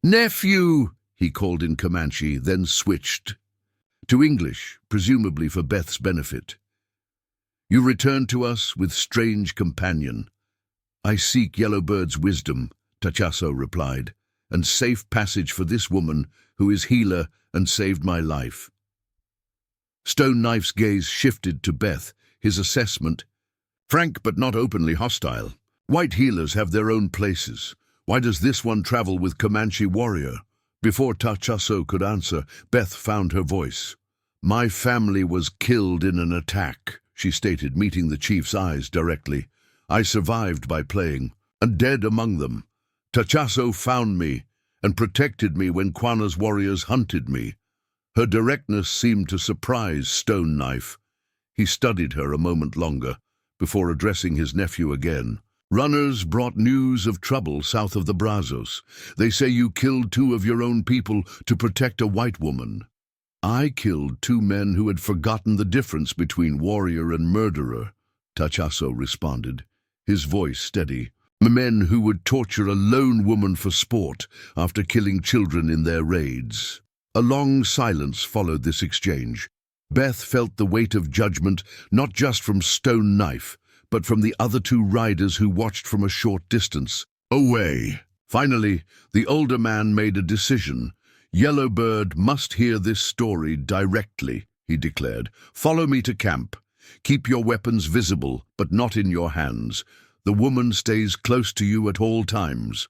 "Nephew!" he called in Comanche, then switched to English, presumably for Beth's benefit. "You return to us with strange companion." "I seek Yellowbird's wisdom," Tachasso replied, "and safe passage for this woman who is healer and saved my life." Stone Knife's gaze shifted to Beth, his assessment frank but not openly hostile. "White healers have their own places. Why does this one travel with Comanche warrior?" Before Tachasso could answer, Beth found her voice. "My family was killed in an attack," she stated, meeting the chief's eyes directly. "I survived by playing, and dead among them. Tachaso found me and protected me when Quana's warriors hunted me. Her directness seemed to surprise Stone Knife. He studied her a moment longer before addressing his nephew again. Runners brought news of trouble south of the Brazos. They say you killed 2 of your own people to protect a white woman. I killed 2 men who had forgotten the difference between warrior and murderer, Tachaso responded, his voice steady. Men who would torture a lone woman for sport after killing children in their raids. A long silence followed this exchange. Beth felt the weight of judgment not just from Stone Knife, but from the other 2 riders who watched from a short distance away. Finally, the older man made a decision. Yellowbird must hear this story directly, he declared. Follow me to camp. Keep your weapons visible, but not in your hands. The woman stays close to you at all times.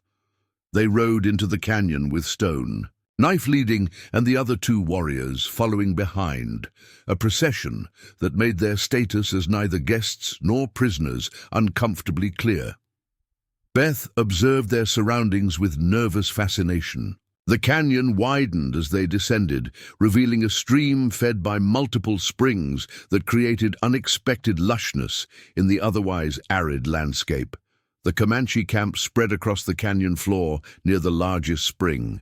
They rode into the canyon with Stone, Knife leading and the other 2 warriors following behind, a procession that made their status as neither guests nor prisoners uncomfortably clear. Beth observed their surroundings with nervous fascination. The canyon widened as they descended, revealing a stream fed by multiple springs that created unexpected lushness in the otherwise arid landscape. The Comanche camp spread across the canyon floor near the largest spring.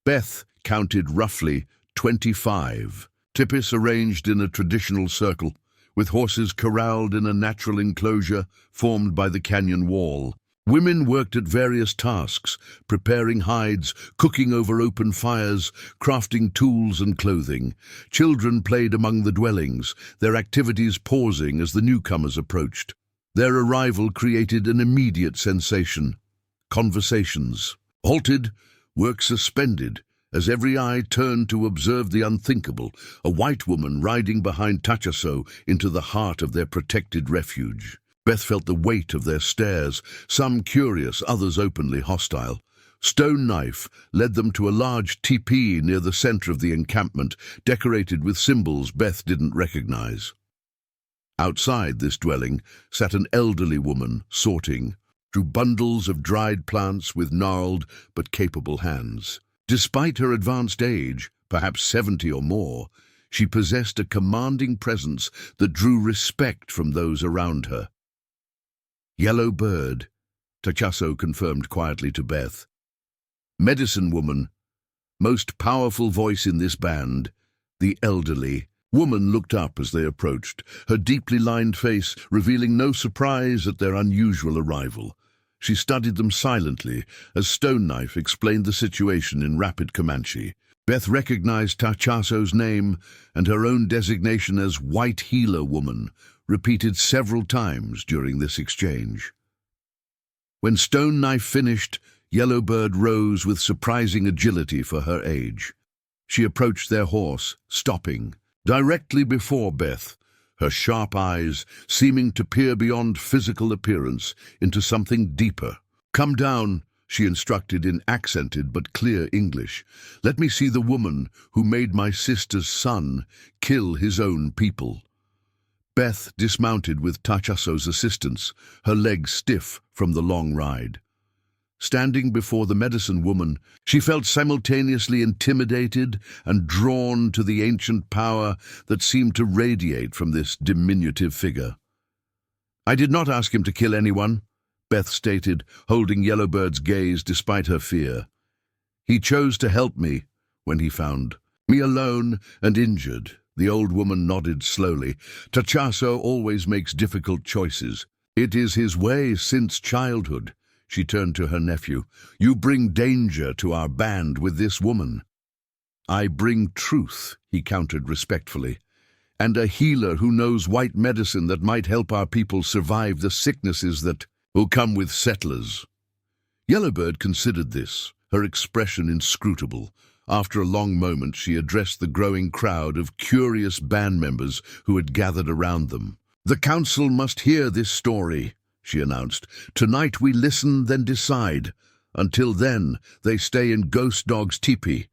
Beth counted roughly 25 tipis arranged in a traditional circle, with horses corralled in a natural enclosure formed by the canyon wall. Women worked at various tasks, preparing hides, cooking over open fires, crafting tools and clothing. Children played among the dwellings, their activities pausing as the newcomers approached. Their arrival created an immediate sensation. Conversations halted, work suspended, as every eye turned to observe the unthinkable, a white woman riding behind Tachaso into the heart of their protected refuge. Beth felt the weight of their stares, some curious, others openly hostile. Stone Knife led them to a large teepee near the center of the encampment, decorated with symbols Beth didn't recognize. Outside this dwelling sat an elderly woman, sorting through bundles of dried plants with gnarled but capable hands. Despite her advanced age, perhaps 70 or more, she possessed a commanding presence that drew respect from those around her. Yellowbird, Tachaso confirmed quietly to Beth. Medicine woman, most powerful voice in this band. The elderly woman looked up as they approached, her deeply lined face revealing no surprise at their unusual arrival. She studied them silently as Stone Knife explained the situation in rapid Comanche. Beth recognized Tachaso's name and her own designation as White Healer Woman, repeated several times during this exchange. When Stone Knife finished, Yellowbird rose with surprising agility for her age. She approached their horse, stopping directly before Beth, her sharp eyes seeming to peer beyond physical appearance into something deeper. "Come down," she instructed in accented but clear English. "Let me see the woman who made my sister's son kill his own people." Beth dismounted with Tachaso's assistance, her legs stiff from the long ride. Standing before the medicine woman, she felt simultaneously intimidated and drawn to the ancient power that seemed to radiate from this diminutive figure. "I did not ask him to kill anyone," Beth stated, holding Yellowbird's gaze despite her fear. "He chose to help me when he found me alone and injured." The old woman nodded slowly. "Tachaso always makes difficult choices. It is his way since childhood." She turned to her nephew. "You bring danger to our band with this woman." "I bring truth," he countered respectfully, "and a healer who knows white medicine that might help our people survive the sicknesses that will come with settlers." Yellowbird considered this, her expression inscrutable. After a long moment, she addressed the growing crowd of curious band members who had gathered around them. "The council must hear this story," she announced. "Tonight we listen, then decide. Until then, they stay in Ghost Dog's teepee.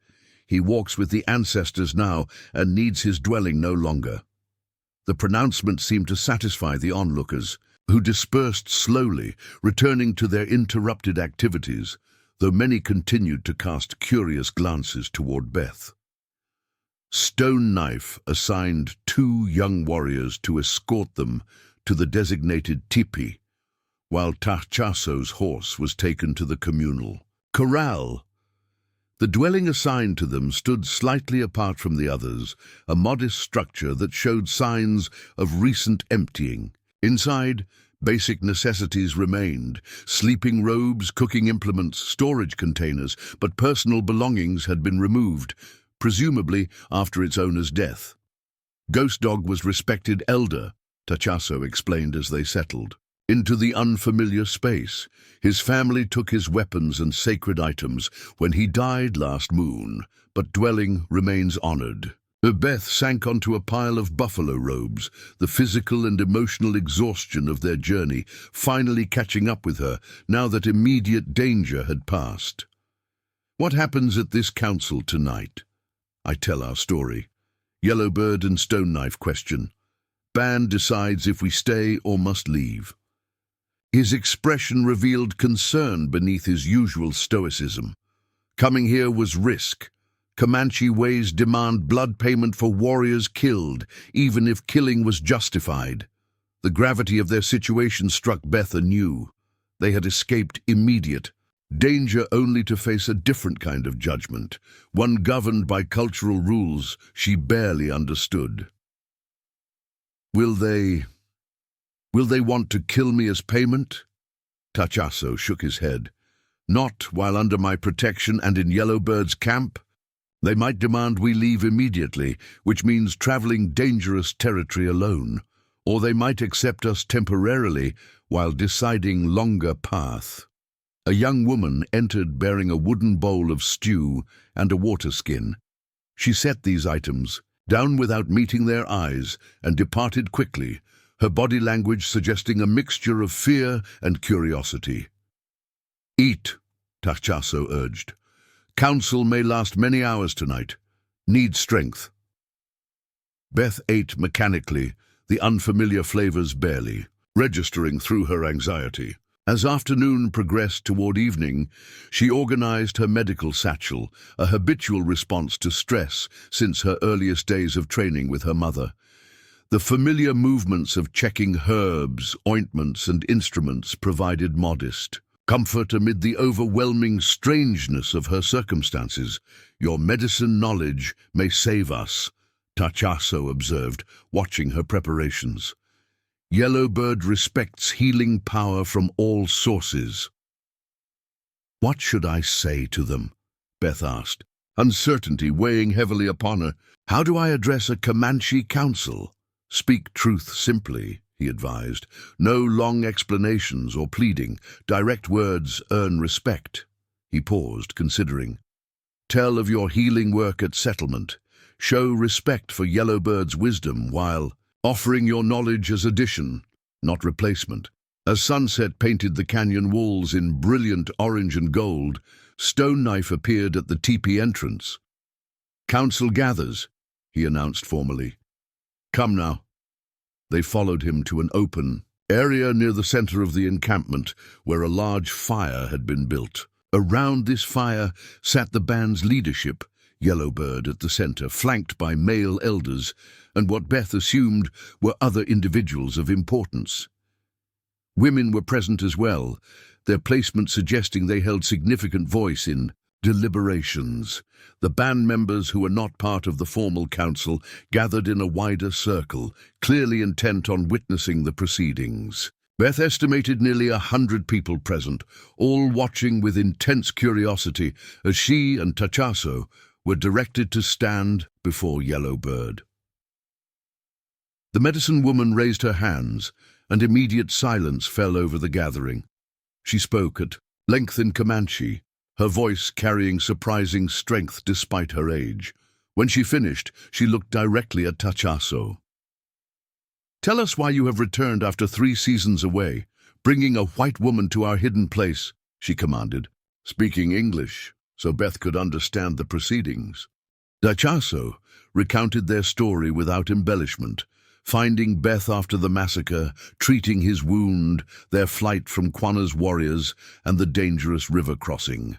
He walks with the ancestors now and needs his dwelling no longer." The pronouncement seemed to satisfy the onlookers, who dispersed slowly, returning to their interrupted activities. though many continued to cast curious glances toward Beth. Stone Knife assigned 2 young warriors to escort them to the designated teepee, while Tachaso's horse was taken to the communal corral. The dwelling assigned to them stood slightly apart from the others, a modest structure that showed signs of recent emptying. Inside, basic necessities remained: sleeping robes, cooking implements, storage containers, but personal belongings had been removed, presumably after its owner's death. Ghost Dog was respected elder, Tachaso explained as they settled into the unfamiliar space. His family took his weapons and sacred items when he died last moon, but dwelling remains honored. Beth sank onto a pile of buffalo robes, the physical and emotional exhaustion of their journey finally catching up with her now that immediate danger had passed. What happens at this council tonight? I tell our story. Yellowbird and Stone Knife question. Band decides if we stay or must leave. His expression revealed concern beneath his usual stoicism. Coming here was risk. Comanche ways demand blood payment for warriors killed, even if killing was justified. The gravity of their situation struck Beth anew. They had escaped immediate danger only to face a different kind of judgment, one governed by cultural rules she barely understood. Will they want to kill me as payment? Tachaso shook his head. Not while under my protection and in Yellowbird's camp. They might demand we leave immediately, which means traveling dangerous territory alone, or they might accept us temporarily while deciding longer path. A young woman entered bearing a wooden bowl of stew and a water skin. She set these items down without meeting their eyes and departed quickly, her body language suggesting a mixture of fear and curiosity. Eat, Tachaso urged. Council may last many hours tonight. Need strength. Beth ate mechanically, the unfamiliar flavors barely, registering through her anxiety. As afternoon progressed toward evening, she organized her medical satchel, a habitual response to stress since her earliest days of training with her mother. The familiar movements of checking herbs, ointments, and instruments provided modest comfort amid the overwhelming strangeness of her circumstances. Your medicine knowledge may save us, Tachaso observed, watching her preparations. Yellowbird respects healing power from all sources. What should I say to them? Beth asked, uncertainty weighing heavily upon her. How do I address a Comanche council? Speak truth simply, he advised. No long explanations or pleading. Direct words earn respect. He paused, considering. Tell of your healing work at settlement. Show respect for Yellowbird's wisdom while offering your knowledge as addition, not replacement. As sunset painted the canyon walls in brilliant orange and gold, Stone Knife appeared at the teepee entrance. Council gathers, he announced formally. Come now. They followed him to an open area near the center of the encampment where a large fire had been built. Around this fire sat the band's leadership, Yellowbird at the center, flanked by male elders, and what Beth assumed were other individuals of importance. Women were present as well, their placement suggesting they held significant voice in deliberations. The band members who were not part of the formal council gathered in a wider circle, clearly intent on witnessing the proceedings. Beth estimated nearly 100 people present, all watching with intense curiosity as she and Tachaso were directed to stand before Yellowbird. The medicine woman raised her hands, and immediate silence fell over the gathering. She spoke at length in Comanche, her voice carrying surprising strength despite her age. When she finished, she looked directly at Tachaso. Tell us why you have returned after 3 seasons away, bringing a white woman to our hidden place, she commanded, speaking English so Beth could understand the proceedings. Tachaso recounted their story without embellishment, finding Beth after the massacre, treating his wound, their flight from Quanah's warriors, and the dangerous river crossing.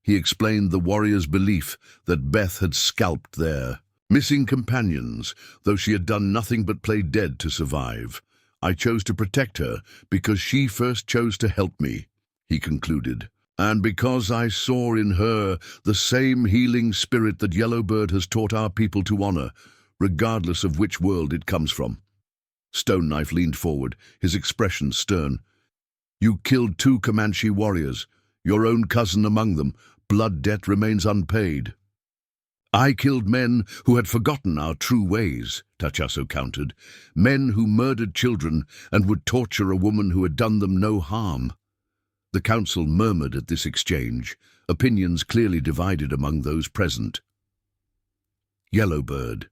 He explained the warrior's belief that Beth had scalped their missing companions, though she had done nothing but play dead to survive. I chose to protect her because she first chose to help me, he concluded. And because I saw in her the same healing spirit that Yellowbird has taught our people to honor, regardless of which world it comes from. Stone Knife leaned forward, his expression stern. You killed 2 Comanche warriors, your own cousin among them. Blood debt remains unpaid. I killed men who had forgotten our true ways, Tachasso countered. Men who murdered children and would torture a woman who had done them no harm. The council murmured at this exchange, opinions clearly divided among those present. Yellowbird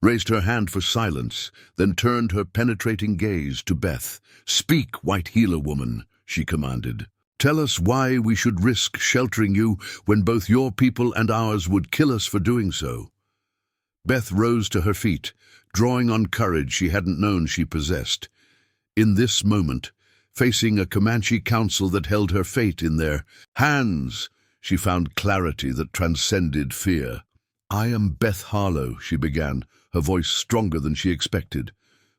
raised her hand for silence, then turned her penetrating gaze to Beth. Speak, white healer woman, she commanded. Tell us why we should risk sheltering you when both your people and ours would kill us for doing so. Beth rose to her feet, drawing on courage she hadn't known she possessed. In this moment, facing a Comanche council that held her fate in their hands, she found clarity that transcended fear. I am Beth Harlow, she began, her voice stronger than she expected.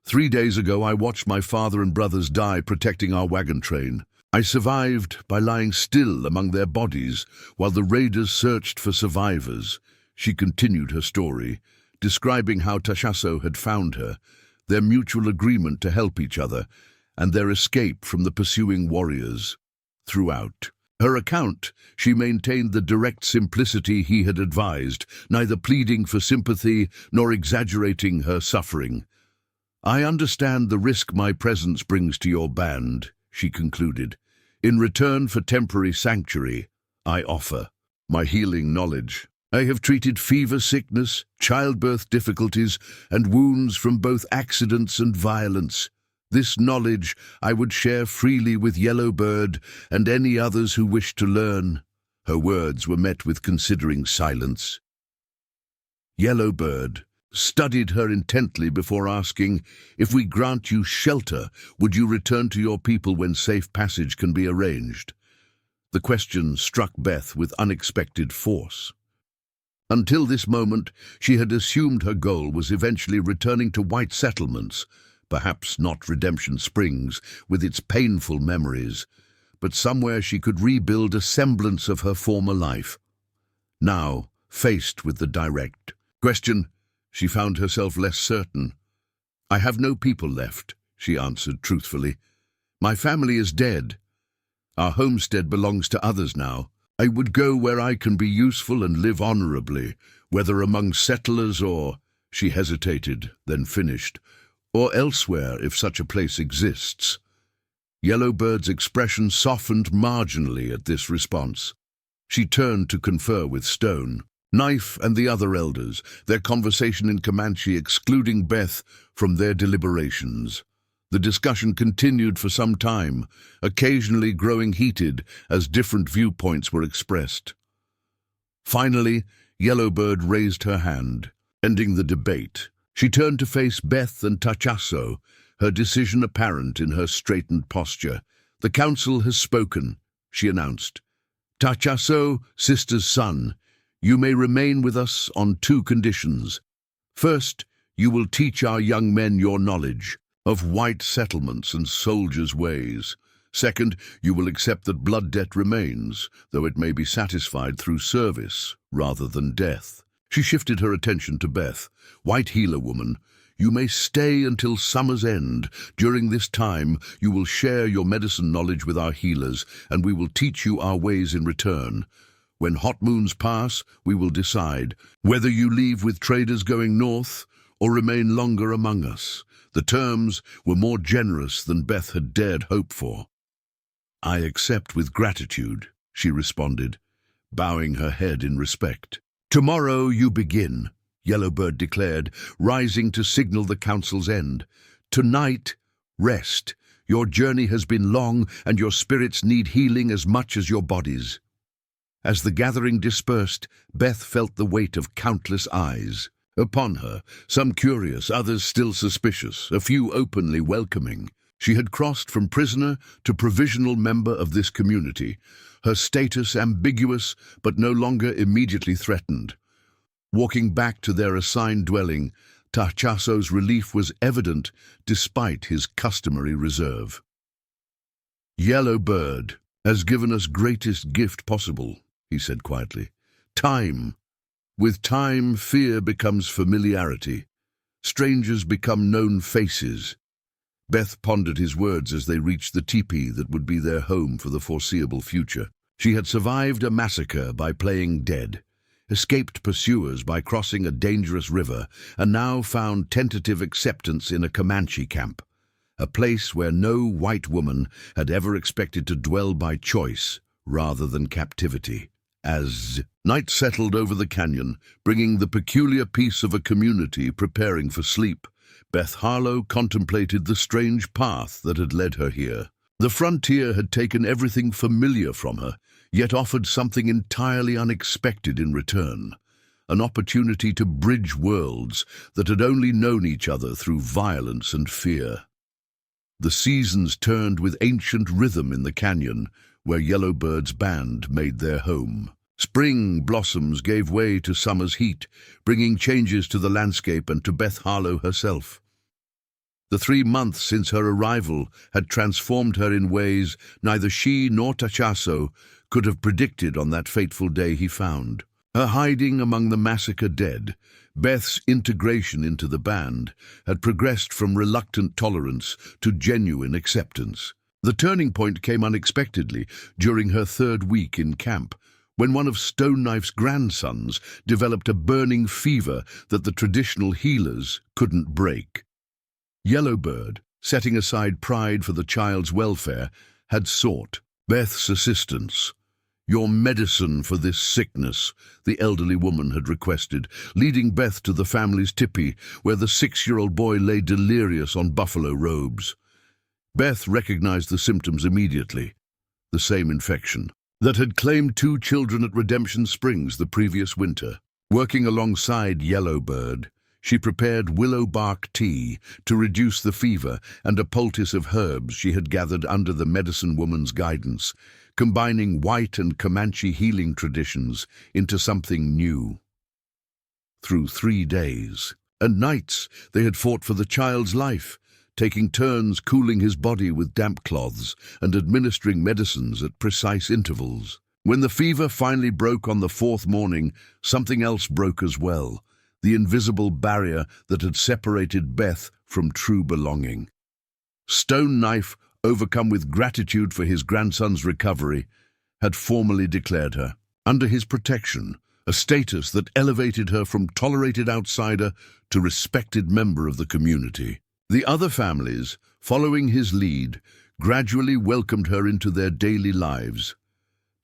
3 days ago I watched my father and brothers die protecting our wagon train. I survived by lying still among their bodies while the raiders searched for survivors. She continued her story, describing how Tachasso had found her, their mutual agreement to help each other, and their escape from the pursuing warriors. Throughout her account, she maintained the direct simplicity he had advised, neither pleading for sympathy nor exaggerating her suffering. I understand the risk my presence brings to your band, she concluded. In return for temporary sanctuary, I offer my healing knowledge. I have treated fever sickness, childbirth difficulties, and wounds from both accidents and violence. This knowledge I would share freely with Yellowbird and any others who wish to learn. Her words were met with considering silence. Yellowbird studied her intently before asking, if we grant you shelter, would you return to your people when safe passage can be arranged? The question struck Beth with unexpected force. Until this moment, she had assumed her goal was eventually returning to white settlements, perhaps not Redemption Springs, with its painful memories, but somewhere she could rebuild a semblance of her former life. Now, faced with the direct question, she found herself less certain. I have no people left, she answered truthfully. My family is dead. Our homestead belongs to others now. I would go where I can be useful and live honorably, whether among settlers or, she hesitated, then finished, or elsewhere if such a place exists. Yellowbird's expression softened marginally at this response. She turned to confer with Stone Knife and the other elders, their conversation in Comanche excluding Beth from their deliberations. The discussion continued for some time, occasionally growing heated as different viewpoints were expressed. Finally, Yellowbird raised her hand, ending the debate. She turned to face Beth and Tachasso, her decision apparent in her straightened posture. The council has spoken, she announced. Tachasso, sister's son, you may remain with us on 2 conditions. First, you will teach our young men your knowledge of white settlements and soldiers' ways. Second, you will accept that blood debt remains, though it may be satisfied through service rather than death. She shifted her attention to Beth. White healer woman, you may stay until summer's end. During this time, you will share your medicine knowledge with our healers, and we will teach you our ways in return. When hot moons pass, we will decide whether you leave with traders going north or remain longer among us. The terms were more generous than Beth had dared hope for. I accept with gratitude, she responded, bowing her head in respect. Tomorrow you begin, Yellowbird declared, rising to signal the council's end. Tonight, rest. Your journey has been long, and your spirits need healing as much as your bodies. As the gathering dispersed, Beth felt the weight of countless eyes upon her, some curious, others still suspicious, a few openly welcoming. She had crossed from prisoner to provisional member of this community, her status ambiguous but no longer immediately threatened. Walking back to their assigned dwelling, Tachaso's relief was evident despite his customary reserve. "Yellow Bird has given us greatest gift possible," he said quietly. "Time. With time, fear becomes familiarity. Strangers become known faces." Beth pondered his words as they reached the teepee that would be their home for the foreseeable future. She had survived a massacre by playing dead, escaped pursuers by crossing a dangerous river, and now found tentative acceptance in a Comanche camp, a place where no white woman had ever expected to dwell by choice rather than captivity. As night settled over the canyon, bringing the peculiar peace of a community preparing for sleep, Beth Harlow contemplated the strange path that had led her here. The frontier had taken everything familiar from her, yet offered something entirely unexpected in return, an opportunity to bridge worlds that had only known each other through violence and fear. The seasons turned with ancient rhythm in the canyon, where Yellowbird's band made their home. Spring blossoms gave way to summer's heat, bringing changes to the landscape and to Beth Harlow herself. The 3 months since her arrival had transformed her in ways neither she nor Tachaso could have predicted on that fateful day he found. Her hiding among the Massacre dead, Beth's integration into the band, had progressed from reluctant tolerance to genuine acceptance. The turning point came unexpectedly during her 3rd week in camp, when one of Stone Knife's grandsons developed a burning fever that the traditional healers couldn't break. Yellowbird, setting aside pride for the child's welfare, had sought Beth's assistance. "Your medicine for this sickness," the elderly woman had requested, leading Beth to the family's tipi, where the 6-year-old boy lay delirious on buffalo robes. Beth recognized the symptoms immediately, the same infection that had claimed 2 children at Redemption Springs the previous winter. Working alongside Yellowbird, she prepared willow bark tea to reduce the fever and a poultice of herbs she had gathered under the medicine woman's guidance, combining white and Comanche healing traditions into something new. Through 3 days and nights, they had fought for the child's life, taking turns cooling his body with damp cloths and administering medicines at precise intervals. When the fever finally broke on the 4th morning, something else broke as well, the invisible barrier that had separated Beth from true belonging. Stone Knife, overcome with gratitude for his grandson's recovery, had formally declared her under his protection, a status that elevated her from tolerated outsider to respected member of the community. The other families, following his lead, gradually welcomed her into their daily lives.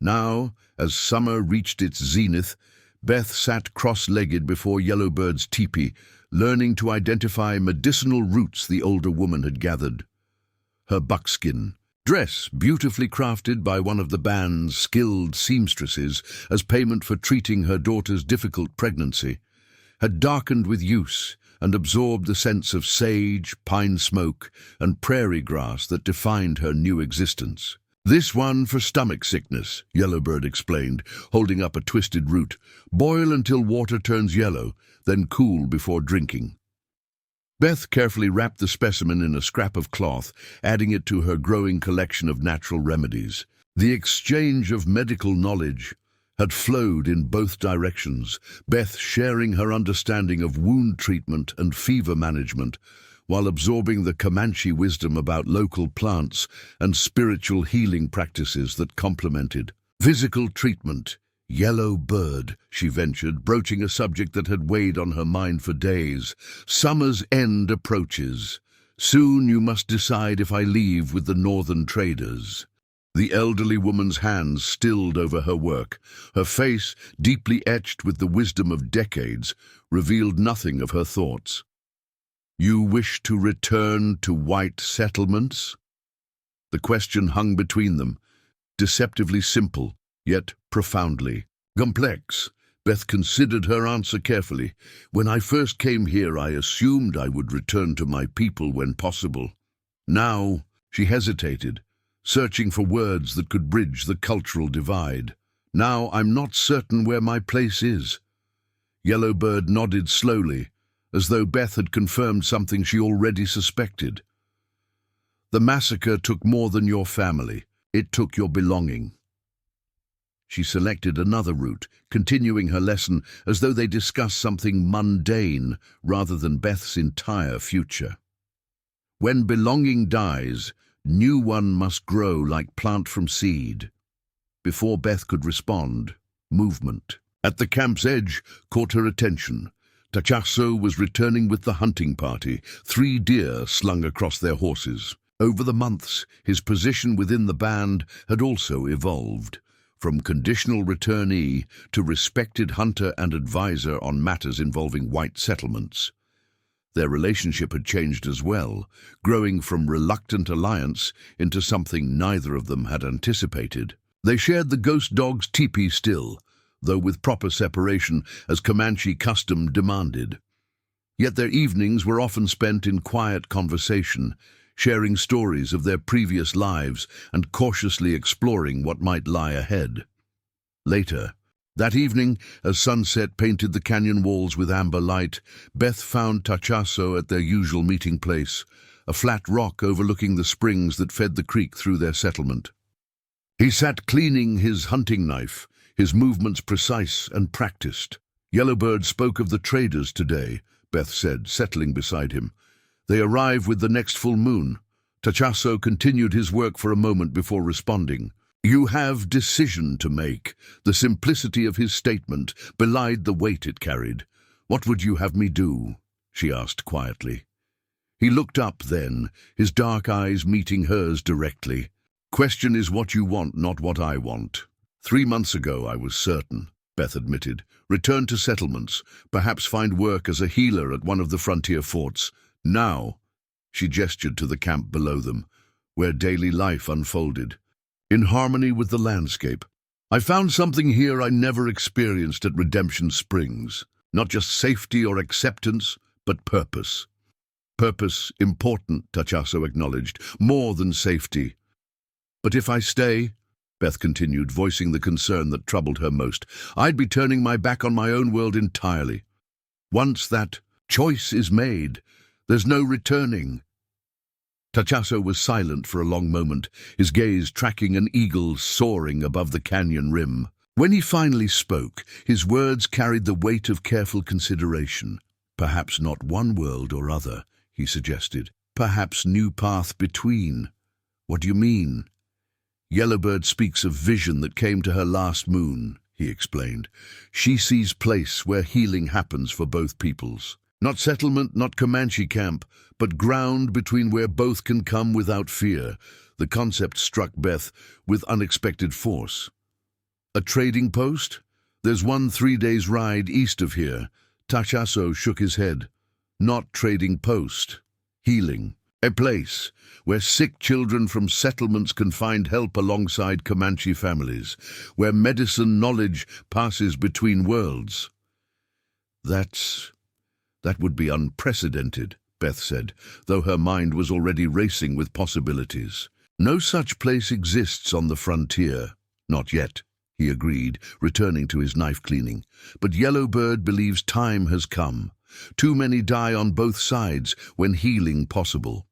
Now, as summer reached its zenith, Beth sat cross-legged before Yellowbird's teepee, learning to identify medicinal roots the older woman had gathered. Her buckskin dress, beautifully crafted by one of the band's skilled seamstresses as payment for treating her daughter's difficult pregnancy, had darkened with use and absorbed the sense of sage, pine smoke, and prairie grass that defined her new existence. "This one for stomach sickness," Yellowbird explained, holding up a twisted root. "Boil until water turns yellow, then cool before drinking." Beth carefully wrapped the specimen in a scrap of cloth, adding it to her growing collection of natural remedies. The exchange of medical knowledge had flowed in both directions, Beth sharing her understanding of wound treatment and fever management, while absorbing the Comanche wisdom about local plants and spiritual healing practices that complemented. "Physical treatment, Yellowbird," she ventured, broaching a subject that had weighed on her mind for days. "Summer's end approaches. Soon you must decide if I leave with the northern traders." The elderly woman's hands stilled over her work. Her face, deeply etched with the wisdom of decades, revealed nothing of her thoughts. "You wish to return to white settlements?" The question hung between them, deceptively simple, yet profoundly complex. Beth considered her answer carefully. "When I first came here, I assumed I would return to my people when possible. Now, She hesitated, searching for words that could bridge the cultural divide. "Now I'm not certain where my place is." Yellowbird nodded slowly, as though Beth had confirmed something she already suspected. "The massacre took more than your family. It took your belonging." She selected another route, continuing her lesson as though they discussed something mundane rather than Beth's entire future. "When belonging dies, new one must grow like plant from seed." Before Beth could respond, movement at the camp's edge caught her attention. Tachasso was returning with the hunting party, 3 deer slung across their horses. Over the months, his position within the band had also evolved, from conditional returnee to respected hunter and advisor on matters involving white settlements. Their relationship had changed as well, growing from reluctant alliance into something neither of them had anticipated. They shared the ghost dog's teepee still, though with proper separation as Comanche custom demanded. Yet their evenings were often spent in quiet conversation, sharing stories of their previous lives and cautiously exploring what might lie ahead. Later, that evening, as sunset painted the canyon walls with amber light, Beth found Tachasso at their usual meeting place, a flat rock overlooking the springs that fed the creek through their settlement. He sat cleaning his hunting knife, his movements precise and practiced. "Yellowbird spoke of the traders today," Beth said, settling beside him. "They arrive with the next full moon." Tachasso continued his work for a moment before responding. "You have decision to make." The simplicity of his statement belied the weight it carried. "What would you have me do?" she asked quietly. He looked up then, his dark eyes meeting hers directly. "Question is what you want, not what I want." 3 months ago I was certain, Beth admitted. Return to settlements, perhaps find work as a healer at one of the frontier forts. Now, she gestured to the camp below them, where daily life unfolded, in harmony with the landscape. "I found something here I never experienced at Redemption Springs. Not just safety or acceptance, but purpose." "Purpose important," Tachasso acknowledged, "more than safety." "But if I stay," Beth continued, voicing the concern that troubled her most, "I'd be turning my back on my own world entirely. Once that choice is made, there's no returning." Tachasso was silent for a long moment, his gaze tracking an eagle soaring above the canyon rim. When he finally spoke, his words carried the weight of careful consideration. "Perhaps not one world or other," he suggested. "Perhaps new path between." "What do you mean?" "Yellowbird speaks of vision that came to her last moon," he explained. "She sees place where healing happens for both peoples. Not settlement, not Comanche camp, but ground between where both can come without fear." The concept struck Beth with unexpected force. "A trading post? There's one 3 days' ride east of here." Tachasso shook his head. "Not trading post. Healing. A place where sick children from settlements can find help alongside Comanche families, where medicine knowledge passes between worlds." That would be unprecedented," Beth said, though her mind was already racing with possibilities. "No such place exists on the frontier." "Not yet," he agreed, returning to his knife cleaning. "But Yellowbird believes time has come. Too many die on both sides when healing possible."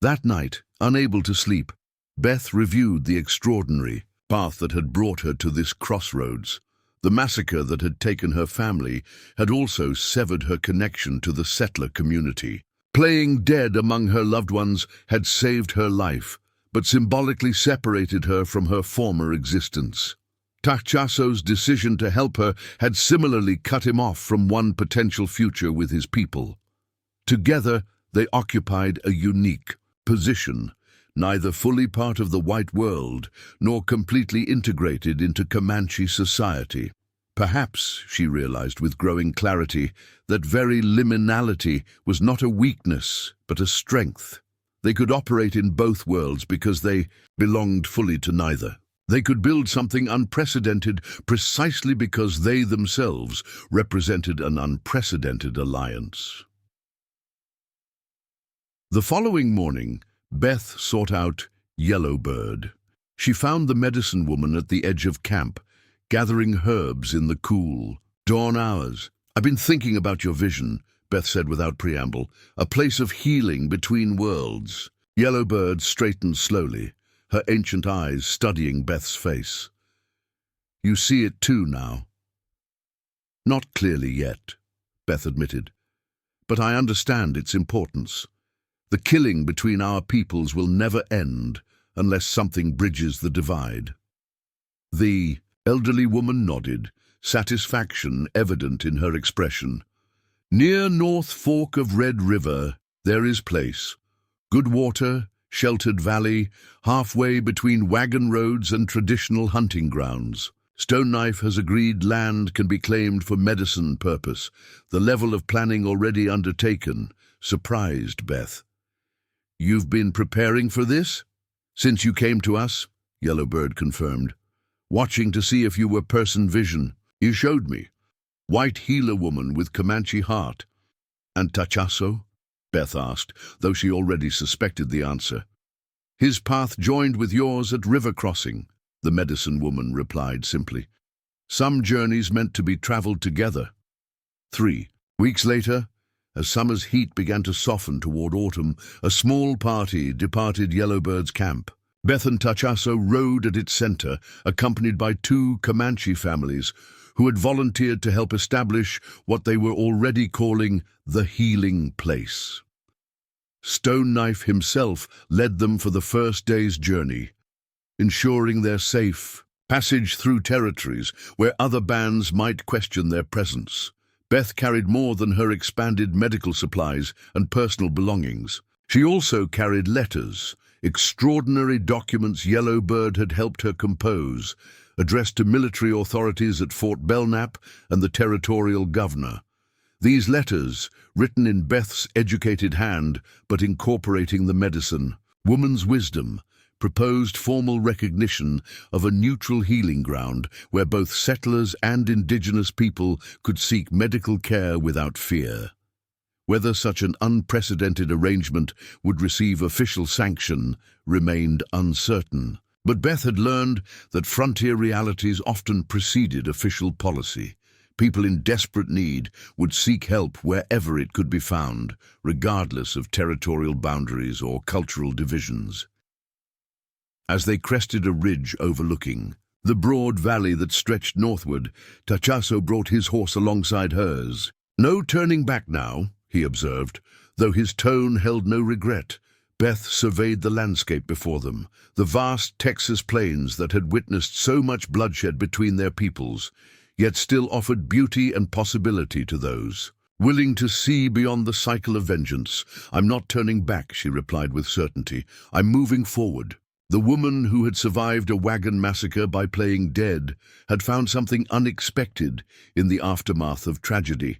That night, unable to sleep, Beth reviewed the extraordinary path that had brought her to this crossroads. The massacre that had taken her family had also severed her connection to the settler community. Playing dead among her loved ones had saved her life, but symbolically separated her from her former existence. Tachasso's decision to help her had similarly cut him off from one potential future with his people. Together, they occupied a unique position, neither fully part of the white world nor completely integrated into Comanche society. Perhaps, she realized with growing clarity, that very liminality was not a weakness but a strength. They could operate in both worlds because they belonged fully to neither. They could build something unprecedented precisely because they themselves represented an unprecedented alliance. The following morning, Beth sought out Yellowbird. She found the medicine woman at the edge of camp, gathering herbs in the cool, dawn hours. "I've been thinking about your vision," Beth said without preamble, "a place of healing between worlds." Yellowbird straightened slowly, her ancient eyes studying Beth's face. "You see it too now?" "Not clearly yet," Beth admitted, "but I understand its importance. The killing between our peoples will never end unless something bridges the divide." The elderly woman nodded, satisfaction evident in her expression. "Near North Fork of Red River, there is place. Good water, sheltered valley, halfway between wagon roads and traditional hunting grounds. Stone Knife has agreed land can be claimed for medicine purpose. The level of planning already undertaken surprised Beth. "You've been preparing for this?" "Since you came to us," Yellowbird confirmed. "Watching to see if you were person vision. You showed me. White healer woman with Comanche heart." "And Tachasso?" Beth asked, though she already suspected the answer. "His path joined with yours at river crossing," the medicine woman replied simply. "Some journeys meant to be traveled together." 3 weeks later, as summer's heat began to soften toward autumn, a small party departed Yellowbird's camp. Beth and Tachasso rode at its center, accompanied by 2 Comanche families who had volunteered to help establish what they were already calling the healing place. Stone Knife himself led them for the first day's journey, ensuring their safe passage through territories where other bands might question their presence. Beth carried more than her expanded medical supplies and personal belongings. She also carried letters, extraordinary documents Yellowbird had helped her compose, addressed to military authorities at Fort Belknap and the territorial governor. These letters, written in Beth's educated hand but incorporating the medicine, woman's wisdom, proposed formal recognition of a neutral healing ground where both settlers and indigenous people could seek medical care without fear. Whether such an unprecedented arrangement would receive official sanction remained uncertain. But Beth had learned that frontier realities often preceded official policy. People in desperate need would seek help wherever it could be found, regardless of territorial boundaries or cultural divisions. As they crested a ridge overlooking the broad valley that stretched northward, Tachasso brought his horse alongside hers. "No turning back now," he observed, though his tone held no regret. Beth surveyed the landscape before them, the vast Texas plains that had witnessed so much bloodshed between their peoples, yet still offered beauty and possibility to those willing to see beyond the cycle of vengeance. "I'm not turning back," she replied with certainty. "I'm moving forward." The woman who had survived a wagon massacre by playing dead had found something unexpected in the aftermath of tragedy.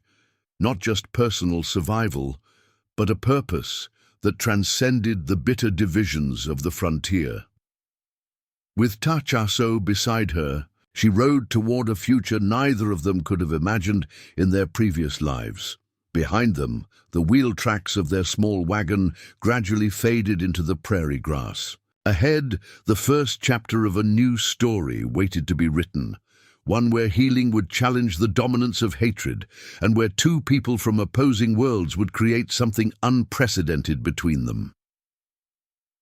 Not just personal survival, but a purpose that transcended the bitter divisions of the frontier. With Tachasso beside her, she rode toward a future neither of them could have imagined in their previous lives. Behind them, the wheel tracks of their small wagon gradually faded into the prairie grass. Ahead, the first chapter of a new story waited to be written, one where healing would challenge the dominance of hatred, and where 2 people from opposing worlds would create something unprecedented between them.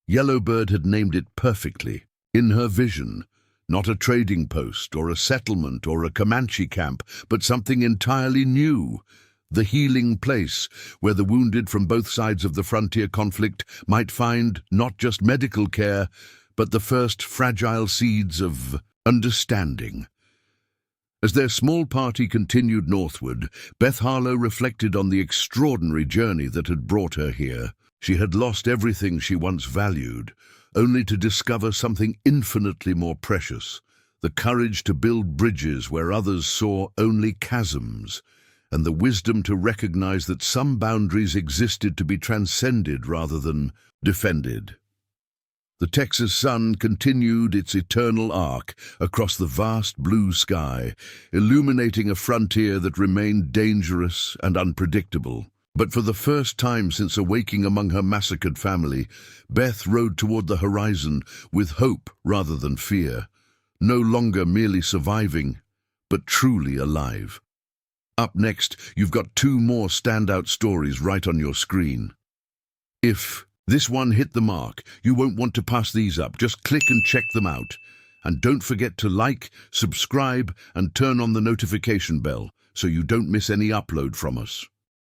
Yellowbird had named it perfectly. In her vision, not a trading post or a settlement or a Comanche camp, but something entirely new. The healing place, where the wounded from both sides of the frontier conflict might find not just medical care, but the first fragile seeds of understanding. As their small party continued northward, Beth Harlow reflected on the extraordinary journey that had brought her here. She had lost everything she once valued, only to discover something infinitely more precious, the courage to build bridges where others saw only chasms, and the wisdom to recognize that some boundaries existed to be transcended rather than defended. The Texas sun continued its eternal arc across the vast blue sky, illuminating a frontier that remained dangerous and unpredictable. But for the first time since awaking among her massacred family, Beth rode toward the horizon with hope rather than fear, no longer merely surviving, but truly alive. Up next, you've got two more standout stories right on your screen. If this one hit the mark, you won't want to pass these up. Just click and check them out. And don't forget to like, subscribe, and turn on the notification bell so you don't miss any upload from us.